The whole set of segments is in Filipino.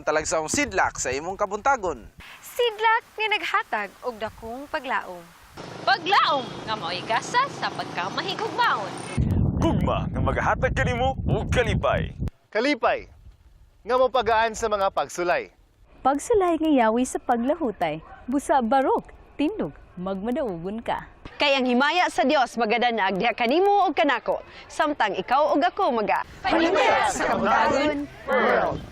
ang talagsawang sidlak sa imong kabuntagon. Sidlak nga naghatag og dakong paglaom. Paglaom nga mao'y gasa sa pagkamahigugmaon. Gugma nga maghatag kanimo og kalipay. Kalipay, nga mapagaan sa mga pagsulay. Pagsulay nga yawi sa paglahutay, busa barok, tindog, magmadaugon ka. Kay ang himaya sa Dios magadanag diha kanimo og kanako, samtang ikaw ug ako Panimbaya sa Kabuntagon World.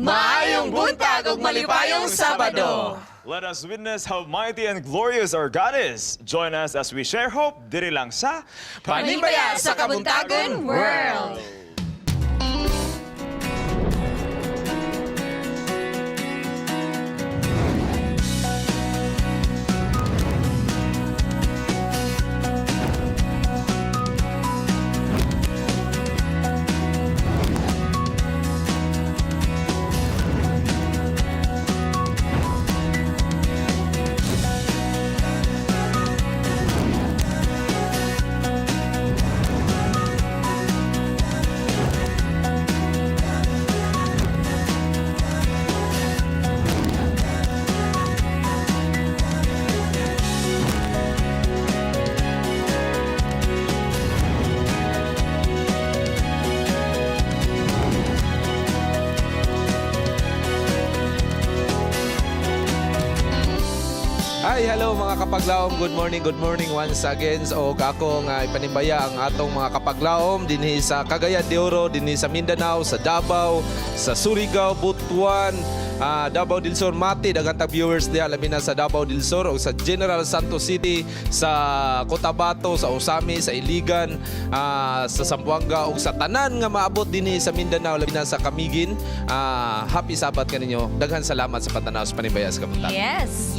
Maayong buntag ug malipayong Sabado! Let us witness how mighty and glorious our God is. Join us as we share hope diri lang sa Panimbaya sa Kabuntagon World! Hi, hello mga kapaglaom. Good morning once again. So, ako nga Panimbaya ang atong mga kapaglaom dinhi sa Cagayan de Oro, dinhi sa Mindanao, sa Davao, sa Surigao, Butuan, Davao del Sur, Mati, daghang viewers diha labi na sa Davao del Sur o sa General Santos City, sa Cotabato, sa Usami, sa Iligan, sa Zamboanga o sa tanan nga maabot dinhi sa Mindanao labi na sa Camiguin. Happy Sabbath kaninyo. Daghan salamat sa patanaw sa Panimbaya sa Kabuntagon. Yes!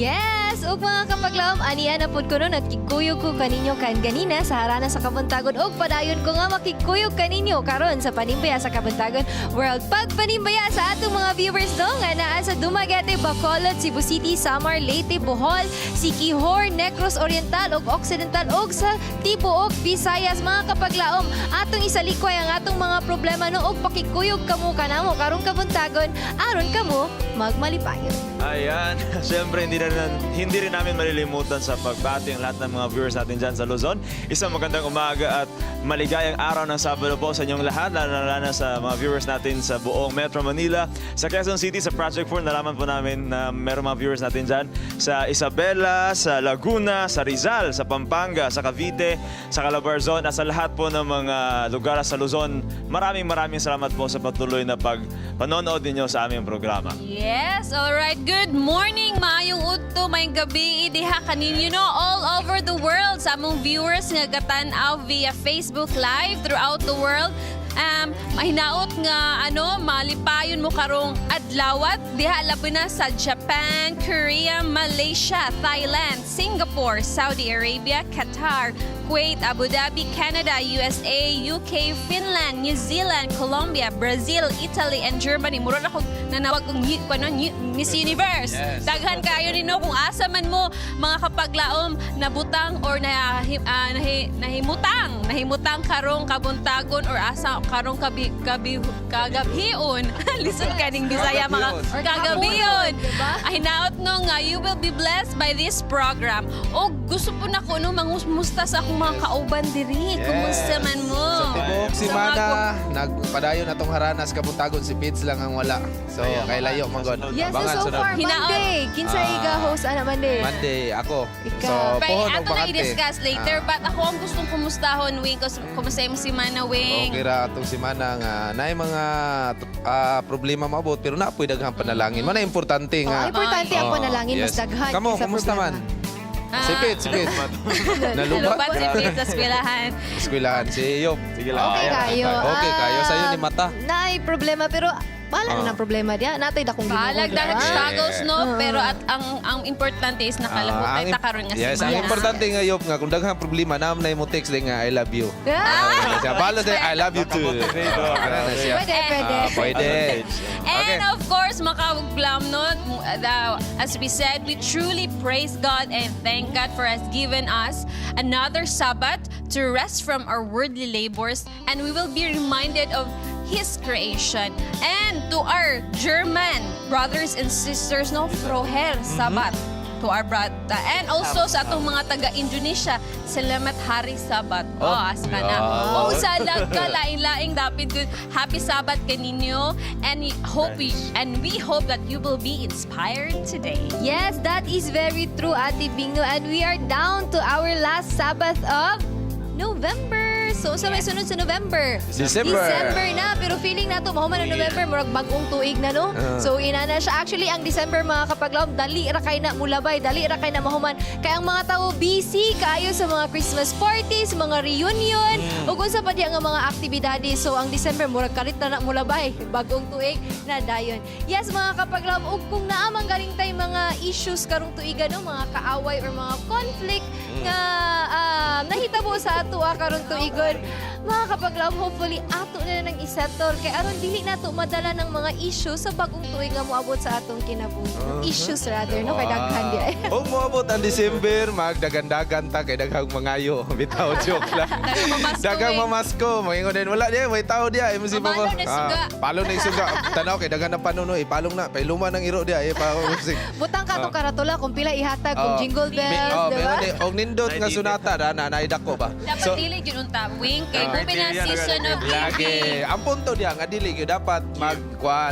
Ug mga kapaglaom, aniya na pod ko no, nagkikuyog ko kaninyo kan ganina sa harana sa Kabuntagon. Ug padayon ko nga makikuyog kaninyo karon sa Panimbaya sa Kabuntagon World. Pagpanimbaya sa atong mga viewers no, nga naa sa Dumaguete, Bacolod, Cebu City, Samar, Leyte, Bohol, Siquijor, Negros Oriental ug Occidental ug sa tibuok Visayas. Mga kapaglaom, atong isalikway ang atong mga problema no ug pakikuyog kamo kanamo karong Kabuntagon aron kamo magmalipayon. Ayan, syempre hindi rin namin malilimutan sa pagbati ang lahat ng mga viewers natin dyan sa Luzon. Isang magandang umaga at maligayang araw ng Sabado po sa inyong lahat, lalo na sa mga viewers natin sa buong Metro Manila, sa Quezon City, sa Project 4. Nalaman po namin na meron mga viewers natin dyan sa Isabela, sa Laguna, sa Rizal, sa Pampanga, sa Cavite, sa Calabarzon, at sa lahat po ng mga lugar sa Luzon. Maraming salamat po sa patuloy na panonood ninyo sa aming programa. Yes, alright. Good morning, maayong udto, maayong gabi, idiha kaninyo no, all over the world sa among viewers nga gatan-aw via Facebook Live throughout the world. Mahinaot nga malipayon mo karong adlawat diha labi na sa Japan, Korea, Malaysia, Thailand, Singapore, Saudi Arabia, Qatar, Kuwait, Abu Dhabi, Canada, USA, UK, Finland, New Zealand, Colombia, Brazil, Italy, and Germany. Muro na kung nanawag kong Miss Universe. Yes. Daghan kayo nino kung asa man mo mga kapaglaom nabutang or nahimutang karong Kabuntagon or asa karong kagabhion. Listen kaning Bisaya mga kagabion. Ay naot no nga you will be blessed by this program. O gusto po na ko mangumusta sa akong mga kauban diri. Kumusta man mo? Sa tibok si Mana, nagpadayon atong haranas Kabuntagon, si Pids lang ang wala. So, kay layo mangon. Yes, Abangan so sunod. far Monday. Kinsa iga host Monday? Monday ako. Ikaw. So, pohon Ato og na bakante. i-discuss later, but ako ang gustong kumustahon, Wing. Kumusta mo si Mana, Wing? Okay ra atong si Mana nga naay mga problema maabot pero na pwede daghang panalangin. Man importante nga. Importante ang panalangin mas daghan. Kamo, kaysa kumusta man? problema. Sipit. Lupat Nalubat. si Pete sa eskwelahan. Eskwelahan si Yop. Sige lang. Okay kayo. Okay kayo. Sa'yo ni Mata. Naay problema pero bahala na ng problema diya. Natay dakong Balag dahil Yes. struggles, no? Pero at ang importante is nakalahutay ta karon nga si Yes, ang Mana. importante nga Yop nga kung daghang problema naam na mo text din nga I love you. Balo din I love you too. Kana siya. Pwede. Pwede. And of course, makaglam no, as we said, we truly praise God and thank God for has given us another Sabbath to rest from our worldly labors, and we will be reminded of His creation. And to our German brothers and sisters, no, Froher Sabbath. To our brother. And also sa atong mga taga-Indonesia, Salamat Hari Sabbath. Aska na. Sa ka, laing-laing dapat good. Happy Sabbath kaninyo. And we hope that you will be inspired today. Yes, that is very true, Ate Bingno. And we are down to our last Sabbath of November. So, sa may sunod sa November. December na. Pero feeling nato mahuman na November, murag bagong tuig na, no? So, ina na siya. Actually, ang December, mga kapaglaom, dali ra kay na mulabay, dali ra kay na mahuman. Kaya ang mga tao busy kayo sa mga Christmas parties, mga reunion, o kung sa pa diya nga mga aktibidades. So, ang December, murag kalit na mulabay. Bagong tuig na dayon. Yes, mga kapaglaom, o kung naamang galing tayo mga issues karong tuigan, no? Mga kaaway or mga conflict nga nahitabo sa ato karong tuigon. Mga kapaglaom, hopefully ato na nang isettle kay aron dili nato madala ng mga issues sa bagong tuig nga moabot sa atong kinabuhi. Issues rather, no, kay daghan di ay. Kung moabot ang December, magdagandagan ta kay daghang mangayo. Bitaw joke lang. Daghang mamasko, moingon din wala di may tao dia ay si Palo na suga. Palo na suga. Tanaw kay daghan ng panunoy, palong na, pailuma ng iro dia pa musik. Butang ka tong karatula kung pila ihatag kung jingle bells, di ba? Og nindot nga sunata na naidako ba. Dapat dili yun unta, Wing. Kay Labi na season of Lagi. giving. Ang punto diya nga dili gyud dapat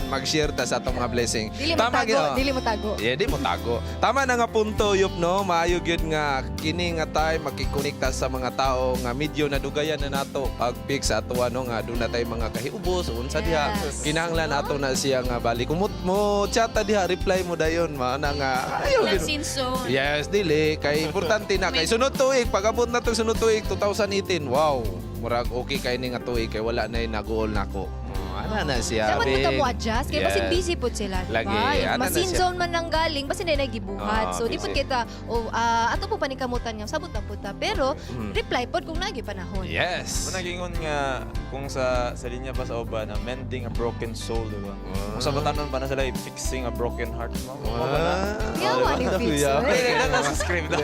mag-share ta sa atong mga blessing. Dili mo tago, gyud. dili mo tago. Yeah, di mo tago. Tama na nga punto yup no, maayo gyud nga kini nga tay makikonekta sa mga tao nga medyo nadugayan na nato pag pick sa ato ano nga doon na tay mga kahiubos unsa diha. Yes. Kinahanglan ato na siya nga balik. Kumot mo chat ta diha, reply mo dayon mana nga ayaw Lang gyud. sinson. Yes, dili kay importante na kay sunod tuig pag-abot na tong sunod tuig 2018. Wow, murag okay kay ni nga tuig kay wala na nagool nako. Ana na siya. Dapat mo Bing. ta mo adjust kay basin Yes. busy pud sila. Lagi. Diba? Ana na Masin siya. zone man nang galing basin na nagibuhat. Ah, So di pud busy. kita ato po panikamutan nga sabot na puta pero reply pod kung nagi panahon. Yes. Nagingon nga kung sa linya pa sa uban na mending a broken soul, di ba? Kung sa batanon pa na sila fixing a broken heart. Yawa ni Fitz. Kailan na sa script daw.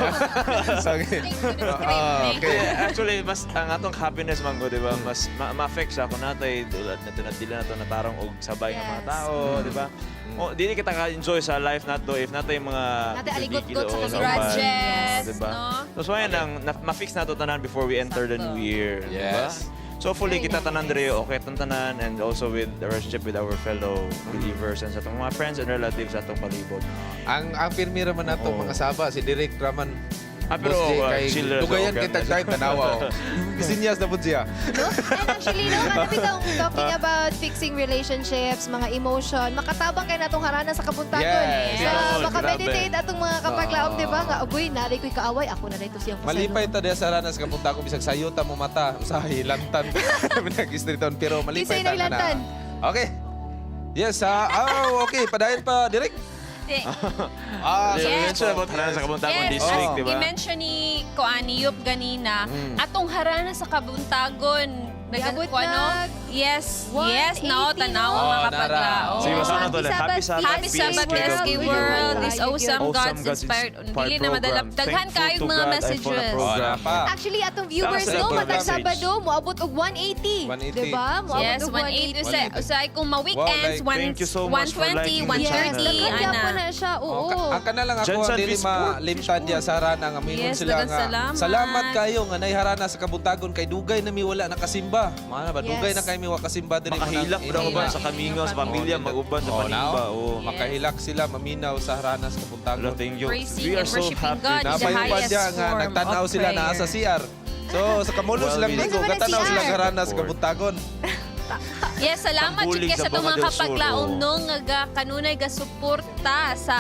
Okay. Actually, mas ang atong happiness man go, di ba? Mas ma-affect siya kung natay dulad na tinadili na to na tarong og sabay ng mga Yes. tao, di ba? O, dili kita ka-enjoy sa life nato if natay mga Natay aligot-got sa bigil o grudges, di ba? no? So, yan ang ma-fix nato tanan before we enter the new year, di ba? Yes. So hopefully kita tanan diri okay tong tanan and also with the relationship with our fellow believers and sa atong mga friends and relatives sa atong palibot. Ang pirmira man nato Oo. mga saba si Direk Raman. Pero Boss J, kay chill na sa dugayan organ kita na siya. kahit tanawa. Sinyas na po siya. No? And actually, no, ano bitang talking about fixing relationships, mga emotion, makatabang kayo natong harana sa Kabuntagon. Yes. Sa Yes. maka-meditate atong mga kapaglaom, di ba? Nga, uboy, naray ko'y kaaway, ako na dito siyang Malipay ta diya sa ranas kapunta ko bisag sayo ta mo mata sa hilantan. Nag-istriton pero malipay Kisay ta naglantan. Okay. Yes, okay, padayon pa Direk. Yes. Mention about tanan sa Kabuntagon Yes, this week, as di ba? i-mention ni Koani Yup ganina, atong harana sa Kabuntagon, Iabot ko ano? na Yes, 180, yes, no, tanaw no? mga Oh, kapaglao. Sige, masama to ulit. Happy Sabbath, Happy Sabbath, PSK PSK World, this awesome Awesome God's God's inspired. inspired Dili na madala. program. Daghan Thankful kayong to mga God and for the messages. program. pa. Actually, atong viewers, Tama sa no, program matag message. Sabado, moabot og 180. 180. Di ba? Moabot Yes, og 180. 180. Usay kung ma-weekends, Wow, thank you so much for 120, liking the Yes, channel. 130, nagkanda po ana. na siya, oo. Ang kana lang ako Jensen dili Fishport. malimtan diya sa harana nga mingon Yes, sila daghang nga. salamat. Salamat kayo nga nay harana sa Kabuntagon kay dugay na mi wala nakasimba. Mana ba dugay Yes. na kay mi wa kasimba diri Makahilak manang daw ina. ba sa kamingaw, sa pamilya, mag-uban sa Panimba. Oh. Yes. Makahilak sila maminaw sa harana sa Kabuntagon. Thank you. Praising We are and so worshiping happy. God in the Napayupan highest diya nga form nagtanaw of sila na prayer. sa CR. So sa kamulos Well, lang we- ligo, Ano naman ang katanaw sila CR? harana sa Kabuntagon. Yes, salamat Pambulig jud kay sa sa itong mga Baja del Sur, kapaglaom oh. no nga kanunay ga suporta sa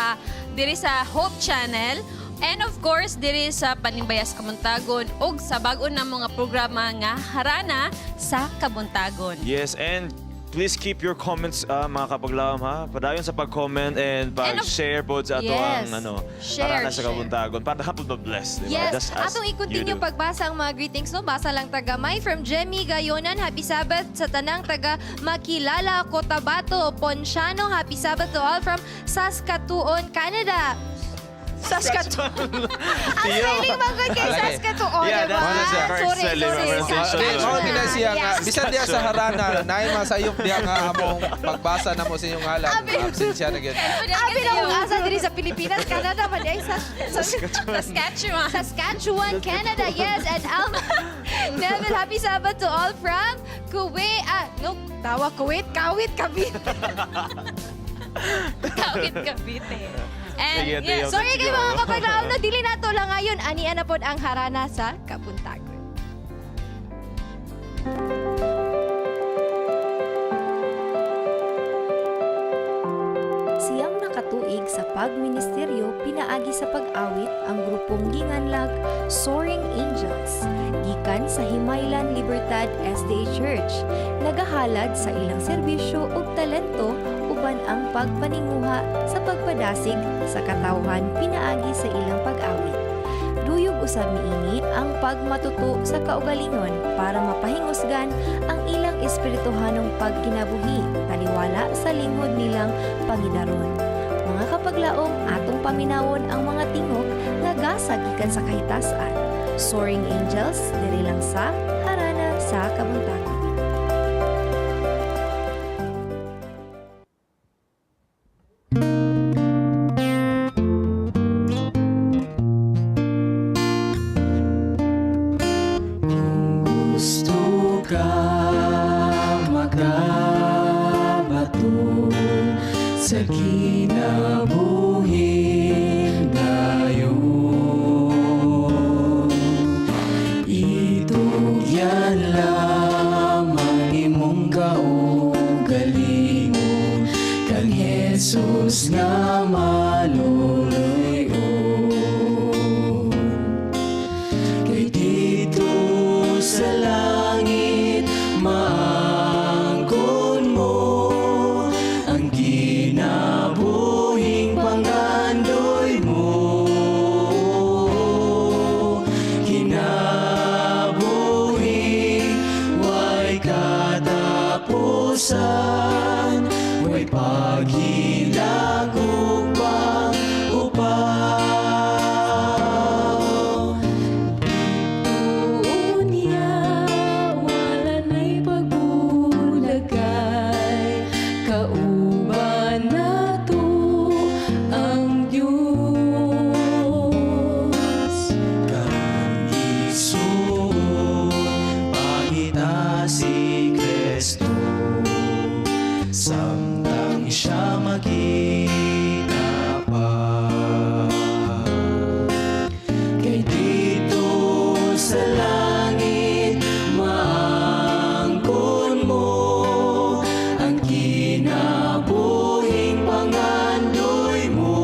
diri sa Hope Channel. And of course, diri sa Panimbaya sa Kabuntagon ug sa bag-o na mga programa nga harana sa Kabuntagon. Yes, and please keep your comments, mga kapaglaom, ha? Padayon sa pag-comment and pag-share po sa ato Yes. ang Share, harana sa share. Kabuntagon. Para hapon ma-bless, di ba? Yes, Just as atong i-continue you do. pagbasa ang mga greetings, no? Basa lang taga-may from Jemmy Gayonan. Happy Sabbath sa tanang taga Makilala, Cotabato, Ponciano. Happy Sabbath to all from Saskatoon, Canada. Saskatoon. Ang spelling mo ko kay Alay. Saskatoon, Yeah, diba? that's the correct Sorry, spelling, sorry. pronunciation. Mao nila siya nga Yes. bisan diya sa harana nay masayop diya nga among pagbasa na mo sa inyong ngalan. Absensya na gyud. Abi na kung asa diri sa Pilipinas, Canada, man ay Saskatchewan. Saskatchewan, Canada, yes, and Alma Neville, happy Sabbath to all from Kuwait, Kuwait, Kawit, Cavite. Kawit Cavite. And Sige, yes, Teo. Sorry Let's kay go. mga kapaglaom na dili nato lang ngayon, anian na pod ang harana sa Kabuntagon. Siyang nakatuig sa pagministeryo pinaagi sa pag-awit ang grupong ginganlag Soaring Angels gikan sa Himaylan Libertad SDA Church. Nagahalad sa ilang serbisyo ug talento uban ang pagpaninguha sa pagpadasig sa katawhan pinaagi sa ilang pag-awit. Duyog usab niini ang pagmatuto sa kaugalingon para mapahingusgan ang ilang espirituhanong pagkinabuhi taliwala sa lingkod nilang pangidaron. Mga kapaglaom, atong paminawon ang mga tingog nga gasa gikan sa kahitasan. Soaring Angels diri lang sa harana sa Kabuntagon. Gusto ka maluluyon. Kay dito sa langit maangkon mo ang ginabuhing pangandoy mo. Kinabuhing way katapusan, way paghilakog pang upaw. Unya wala na'y pagbulagay, kauban nato ang Diyos. Karon isuon pangita si Kristo, samtang siya magina pa. Kay dito sa langit maangkon mo ang kinabuhing pangandoy mo.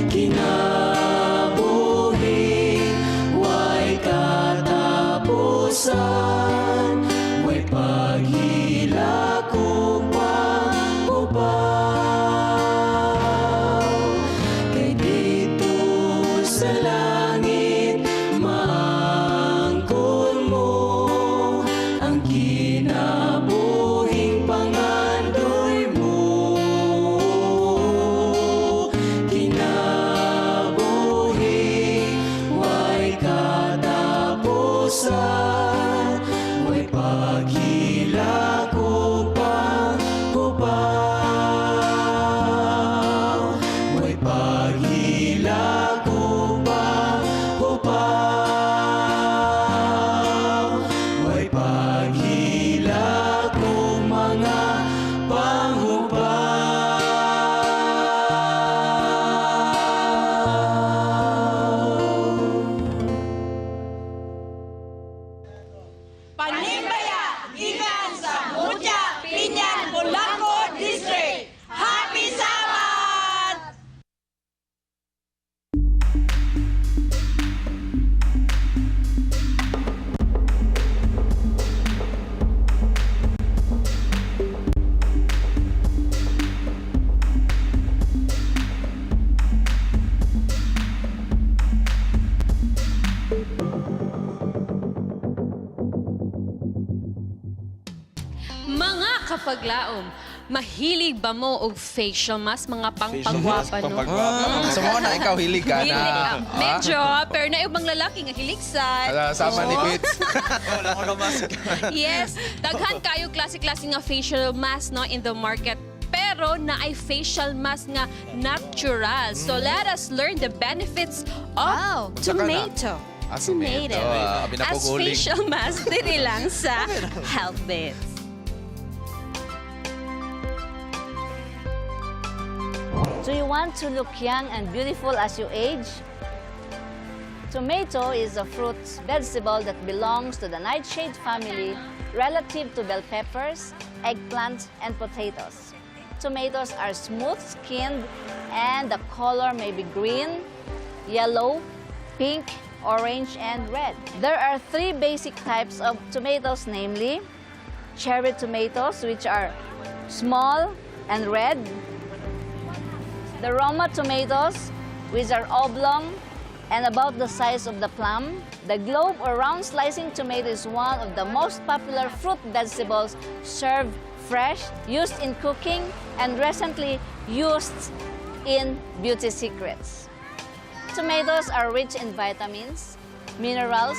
Kinabuhing way katapusan, way paghilakog pang upaw. Kay dito sa langit maangkon mo ang kinabuhing pangandoy mo. Kinabuhing way katapusan, way paghilakog pang upaw. Way paghilakog pang upaw. Way paghilakog mga pang-upaw. Panimbaya, gikan sa Mutya, Pinyan, Bulaco District. Happy Sabbath! Mga kapaglaom, mahilig ba mo og facial mask, mga pangpagwapa, no? Sa mga na ikaw hilig ka Hilig, na. medyo, pero na ibang lalaki nga hiligsan. Sama ni Oo. Pits. Yes, daghan kayo klase-klase nga facial mask, no, in the market. Pero na ay facial mask nga natural. So let us learn the benefits of Wow, tomato. Tomato. As facial mask din lang sa Health Bits. Do you want to look young and beautiful as you age? Tomato is a fruit vegetable that belongs to the nightshade family relative to bell peppers, eggplant, and potatoes. Tomatoes are smooth-skinned and the color may be green, yellow, pink, orange, and red. There are three basic types of tomatoes, namely cherry tomatoes, which are small and red, the Roma tomatoes, which are oblong and about the size of the plum. The globe or round slicing tomato is one of the most popular fruit vegetables served fresh, used in cooking, and recently used in beauty secrets. Tomatoes are rich in vitamins, minerals,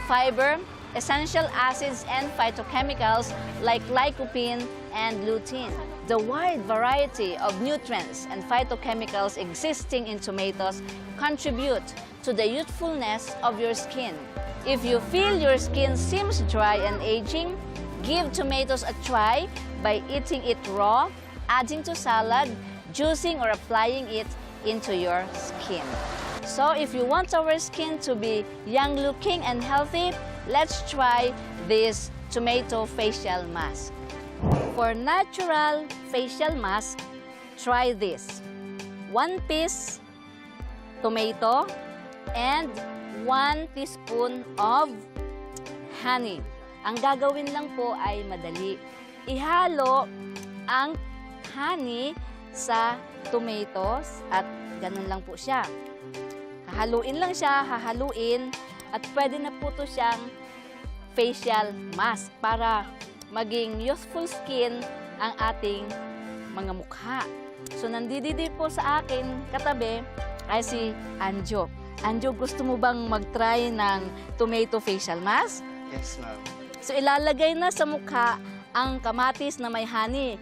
fiber, essential acids, and phytochemicals like lycopene and lutein. The wide variety of nutrients and phytochemicals existing in tomatoes contribute to the youthfulness of your skin. If you feel your skin seems dry and aging, give tomatoes a try by eating it raw, adding to salad, juicing, or applying it into your skin. So if you want our skin to be young looking and healthy, let's try this tomato facial mask. For natural facial mask, try this. 1 piece tomato and 1 teaspoon of honey. Ang gagawin lang po ay madali. Ihalo ang honey sa tomatoes at ganun lang po siya. Hahaluin lang siya, hahaluin at pwede na po ito siyang facial mask para maging youthful skin ang ating mga mukha. So nandito po sa akin katabi ay si Anjo. Anjo, gusto mo bang mag-try ng tomato facial mask? Yes, ma'am. So ilalagay na sa mukha ang kamatis na may honey.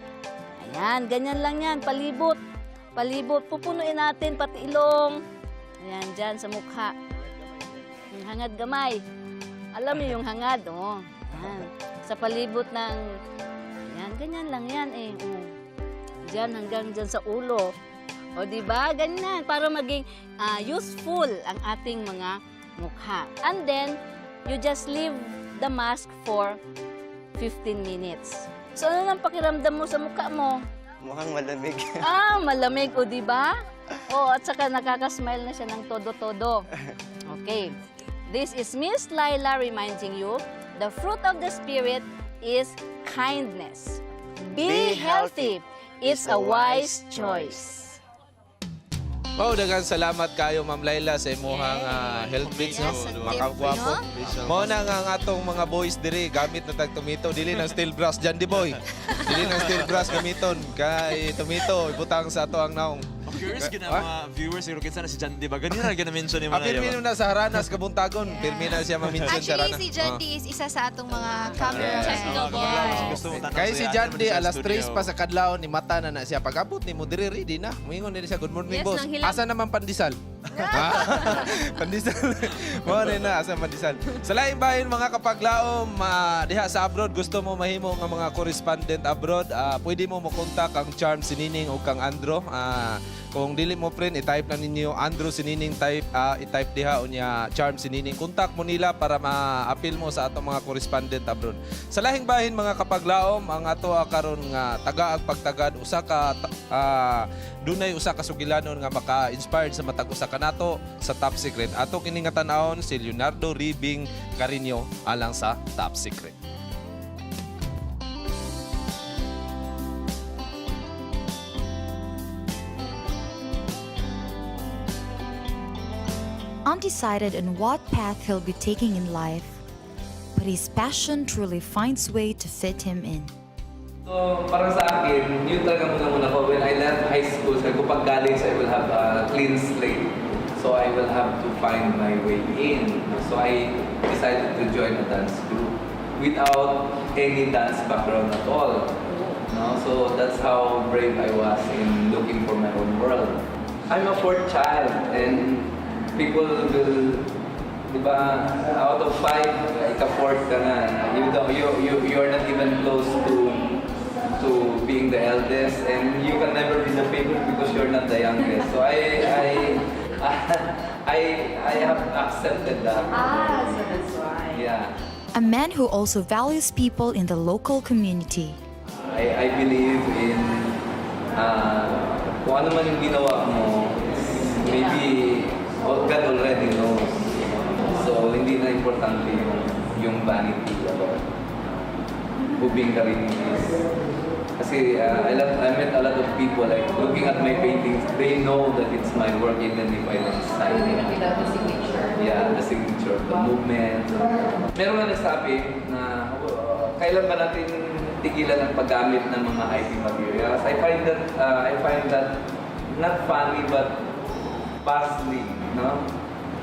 Ayan, ganyan lang yan, palibot. Palibot, pupunuin natin pati ilong. Ayan, dyan sa mukha. Yung hangad gamay. Alam mo yung hangad, oh. Ayan. Sa palibot ng, ayan, ganyan lang yan eh. Oh. Dyan hanggang dyan sa ulo. O diba? Ganyan, para maging useful ang ating mga mukha. And then, you just leave the mask for 15 minutes. So, ano nang pakiramdam mo sa mukha mo? Mukhang malamig. Malamig, o diba? O, at saka nakakasmile na siya ng todo-todo. Okay. This is Miss Laila reminding you, the fruit of the Spirit is kindness. Be healthy. It's a wise choice. Daghang salamat kayo Ma'am Laila sa imuhang health bits no. Makagwapo. Mao na nga ang atong mga boys diri gamit na tag tomato dili ng steel brush dyan di boy. Dili ng steel brush gamiton kay tomato ibutang sa ato ang naong. Curious gina mga viewers, siguro kinsa na si Jandy ba? Ganyan na gina-mention ni mga Pirmi na sa Haranas, Kabuntagon. Pirmi na siya ma-mention sa Actually, Haranas. si Jandy is isa sa atong mga camera. Kaya si Jandy, alas 3 pa sa kadlaw, ni mata na siya. Pag-abot ni mo, diri ready na. Mingon din siya, good morning Yes, boss. nang hilang. Asa naman pandisal? Pandisal. Muna na, asa pandisal. Sa laing bahin mga kapaglaom, diha sa abroad, gusto mo mahimo ng mga correspondent abroad, pwede mo makontak ang Charm Sinining o kang Andro. Kung dili mo friend, i-type lang ninyo Andrew Sinining, i-type diha unya Charm Sinining. Kontak mo nila para ma-appeal mo sa atong mga correspondent abroad. Sa lahing bahin mga kapaglaom, ang ato karon nga tagaag pagtagad usa ka dunay usa ka sugilanon nga maka-inspired sa matag usa kanato sa Top Secret. Ato kini nga tan-awon si Leonardo Ribing Carino alang sa Top Secret. Undecided on what path he'll be taking in life, but his passion truly finds way to fit him in. So, para sa akin, yun talaga muna ko. When I left high school, sabi ko pag college, I will have a clean slate. So, I will have to find my way in. So, I decided to join a dance group without any dance background at all. No? So, that's how brave I was in looking for my own world. I'm a fourth child, and people will, di ba, out of 5, ika-fourth ka na. You're not even close to being the eldest, and you can never be the favorite because you're not the youngest. So I have accepted that. So that's why. Yeah. A man who also values people in the local community. I believe in kung ano man yung ginawa mo, maybe God already knows. So, hindi na importante yung vanity about who being Karinese. Kasi I met a lot of people, like, looking at my paintings, they know that it's my work even if I don't sign it. The signature. Yeah, the signature, the movement. Meron nga nagsabi na kailan ba natin tigilan ang paggamit ng mga IP materials? I find that not funny but parsley, no?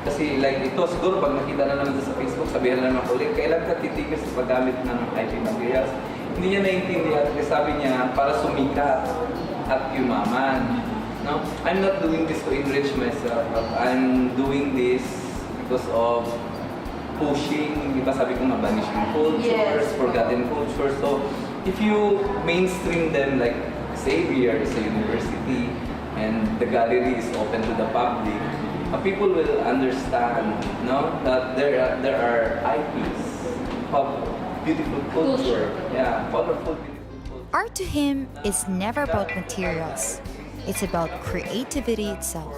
Kasi like ito, siguro pag nakita na naman sa Facebook, sabihan na naman ulit, kailan ka titigil sa paggamit ng IP materials? Hindi niya naiintindihan kasi sabi niya, para sumikat at yumaman. No? I'm not doing this to enrich myself, but I'm doing this because of pushing, di ba sabi ko nga, vanishing cultures, forgotten cultures. So, if you mainstream them, like Xavier is a university, and the gallery is open to the public, people will understand, no, that there are IPs of beautiful culture. Yeah, colorful, beautiful culture. Art to him is never about materials. It's about creativity itself.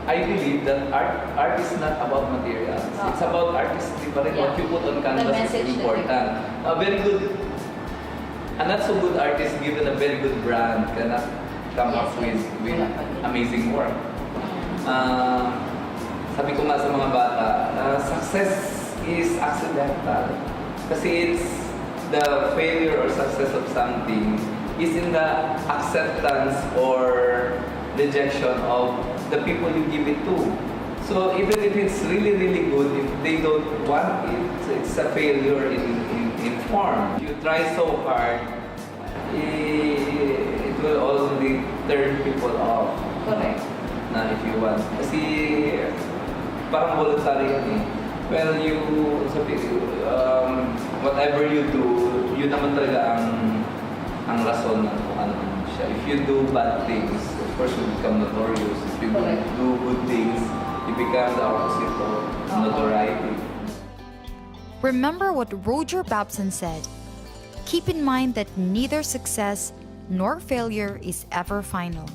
I believe that art is not about materials. It's about artistry, but what you put on canvas message is that important. A very good, a not so good artist given a very good brand cannot come up with amazing work. Sabi ko nga sa mga bata, success is accidental. Kasi it's the failure or success of something is in the acceptance or rejection of the people you give it to. So even if it's really, really good, if they don't want it, so it's a failure in form. If you try so hard, it will only turn people off. Correct. Na if you want. Kasi parang voluntary yan eh. Well, whatever you do, yun naman talaga ang rason ng kung ano naman siya. If you do bad things, of course you become notorious. If you do good things, you become the opposite of notoriety. Remember what Roger Babson said. Keep in mind that neither success nor failure is ever final.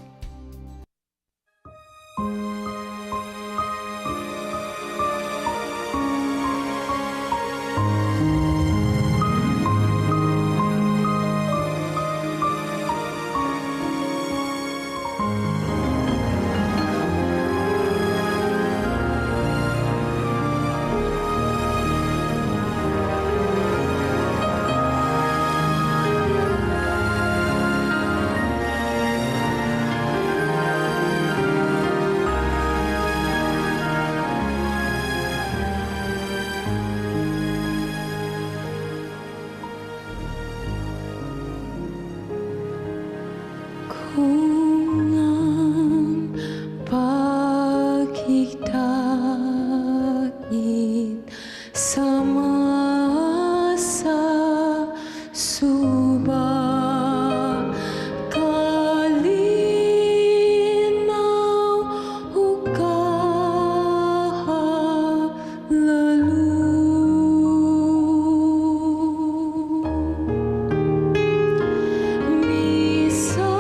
Kung ang paghigdain sama sa suba, kalinaw o kahalalo. Minsan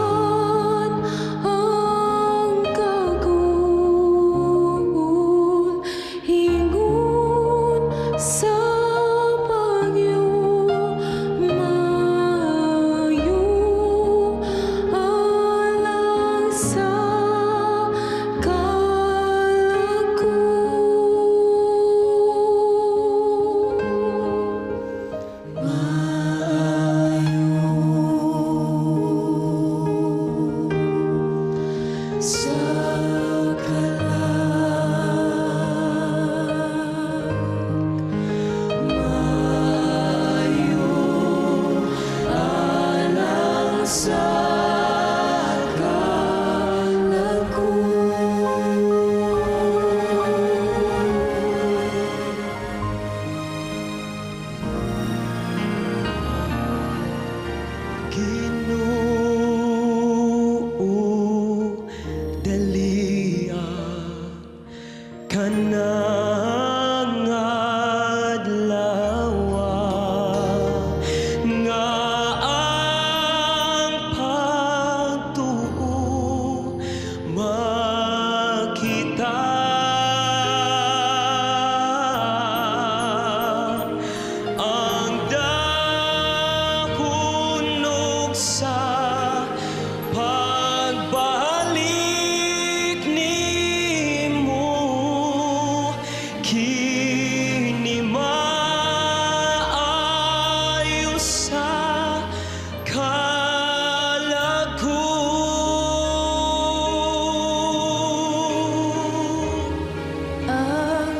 ang kagul hingon sa bagyo, mayo alang sa Ginoo, dalia kanang adlaw nga ang pagtuo makita ang dahunog sa pagbalik nimo, kini maayo sa kalaguan. Ang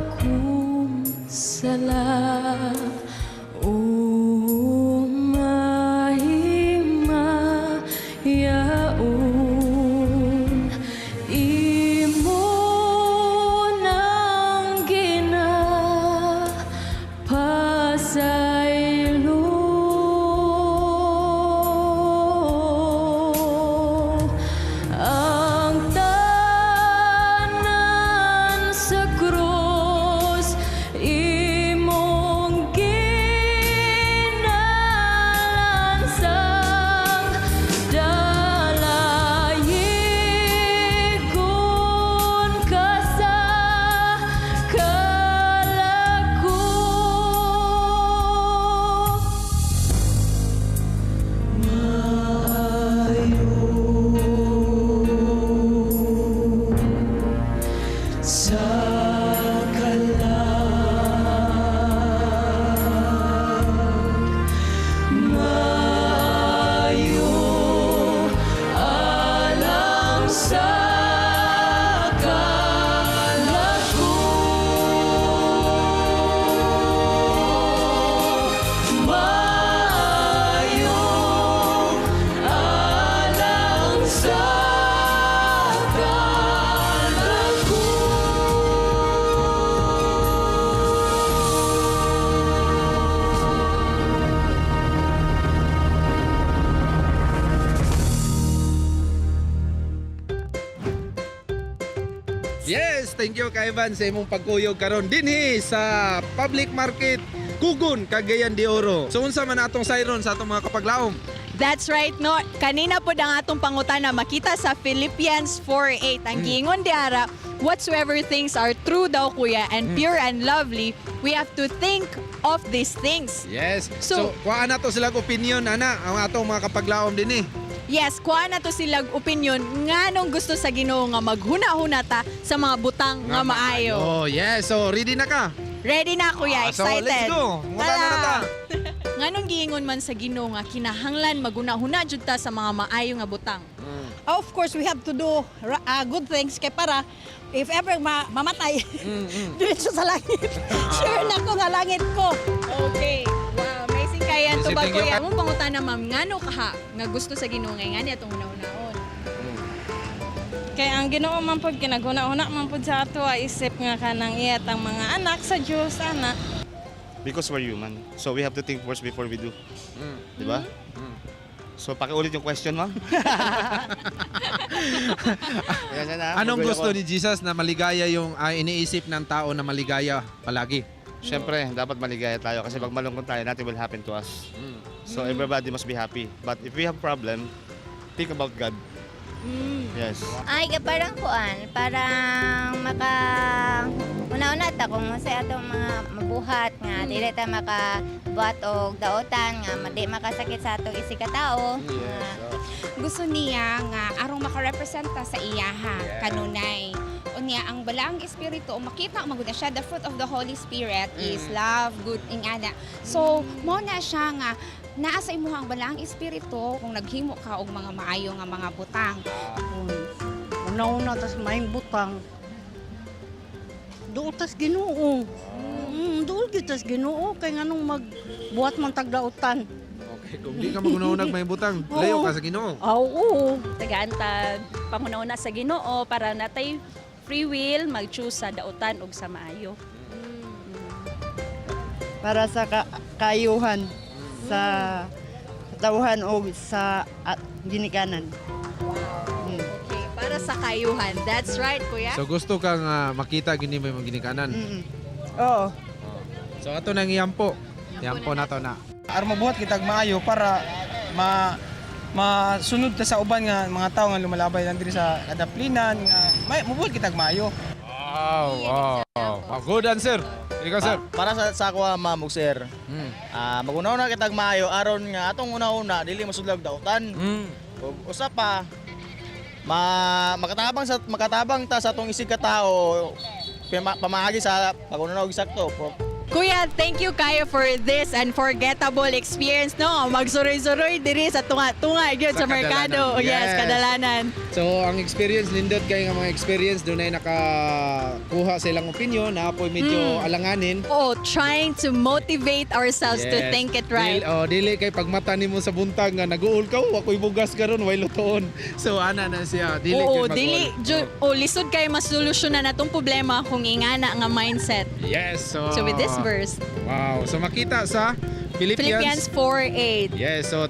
akong sala yaon imo nang ginapasaylo. Ang tanan sa krus imong ginalansang, Yes, thank you kay Ivan sa imong pagkuyog karon dinhi sa public market Kugon, Cagayan de Oro. So unsa man atong sayron sa atong mga kapaglaom? That's right, no? Kanina po ang atong pangutana makita sa Philippians 4:8. Ang giingon diara, whatsoever things are true daw kuya and pure and lovely, we have to think of these things. Yes. So, So kuha na to silang opinion ana ang atong mga kapaglaom dinhi. Yes, kuha na to silang opinion nganong gusto sa Ginoo nga maghuna-huna ta sa mga butang nga maayo. Oh, yes. So ready na ka? Ready na kuya, So excited. let's go. Muna na ta. Nganong giingon man sa Ginoo nga kinahanglan maguna-huna jud ta sa mga maayo nga butang. Of course, we have to do good things kay para if ever mamatay, diretso sa langit. Sure na ko nga langit ko. Okay. Wow, amazing kaya to Kasi ba thank you kuya? ka- Mong pangutana ma'am, ngano kaha nga gusto sa Ginoo nga ngani atong una-unaon? Kaya ang Ginoo man pud kinaguna-una man pud sa ato isip nga kanang iyat ang mga anak sa Dios ana. Because we're human. So we have to think first before we do. Di ba? So pakiulit yung question, ma'am. Anong gusto ni Jesus na maligaya yung iniisip ng tao na maligaya palagi? Siyempre, dapat maligaya tayo kasi pag malungkot tayo, nothing will happen to us. So everybody must be happy. But if we have problem, think about God. Yes. Ay, parang kuan, parang maka una-una ta kung sa atong mga mabuhat nga dili ta makabuhat og daotan nga di makasakit sa atong isig ka tao. Gusto niya nga arong makarepresenta sa iyaha kanunay. Unya ang balaang espiritu makita magud na siya the fruit of the Holy Spirit is love, good ingana. So mo na siya nga naa sa imuhang balaang espiritu kung naghimo ka og mga maayo nga mga butang. Una-una tas may butang. Duol tas Ginoo. Duol gyud tas Ginoo kay nganong magbuhat man tagdautan. Okay, kung di ka magunahunag may butang, layo ka sa Ginoo. Oo. Tagantag pangunauna sa Ginoo para natay free will mag-choose sa dautan ug sa maayo. Para sa kayuhan sa tawhan o sa ginikanan. Okay, para sa kayuhan. That's right, kuya. So gusto kang makita gini may mga ginikanan. Oo. So ato nang iyampo. Iyampo na to na. Aron mabuhat kitag maayo para masunod ta sa uban nga mga tao nga lumalabay lang diri sa kadaplinan nga mabuhat kitag maayo. Wow. Good answer. Ikaw, sir. Para sa ako ma'am ug sir. Magunaw kitag maayo aron nga atong una-una dili masudlag dautan. Ug usa pa makatabang ta sa atong isig ka tao pamaagi sa pag-unaw og sakto. Kuya, thank you kayo for this unforgettable experience, no? Magsuroy-suroy diri sa tunga-tunga gyud sa merkado. Yes, kadalanan. So ang experience nindot kay nga mga experience dunay nakakuha sa ilang opinion na apoy medyo alanganin. Oh, trying to motivate ourselves to think it right. Dili kay pagmata nimo sa buntag nga nag-uol ka, ako'y bugas karon way lutoon. So ana na siya, dili Oo, kay lisod kay masolusyonan natong problema kung ingana nga mindset. Yes. So with this verse. Wow. So makita sa Philippians 4:8. Yes. So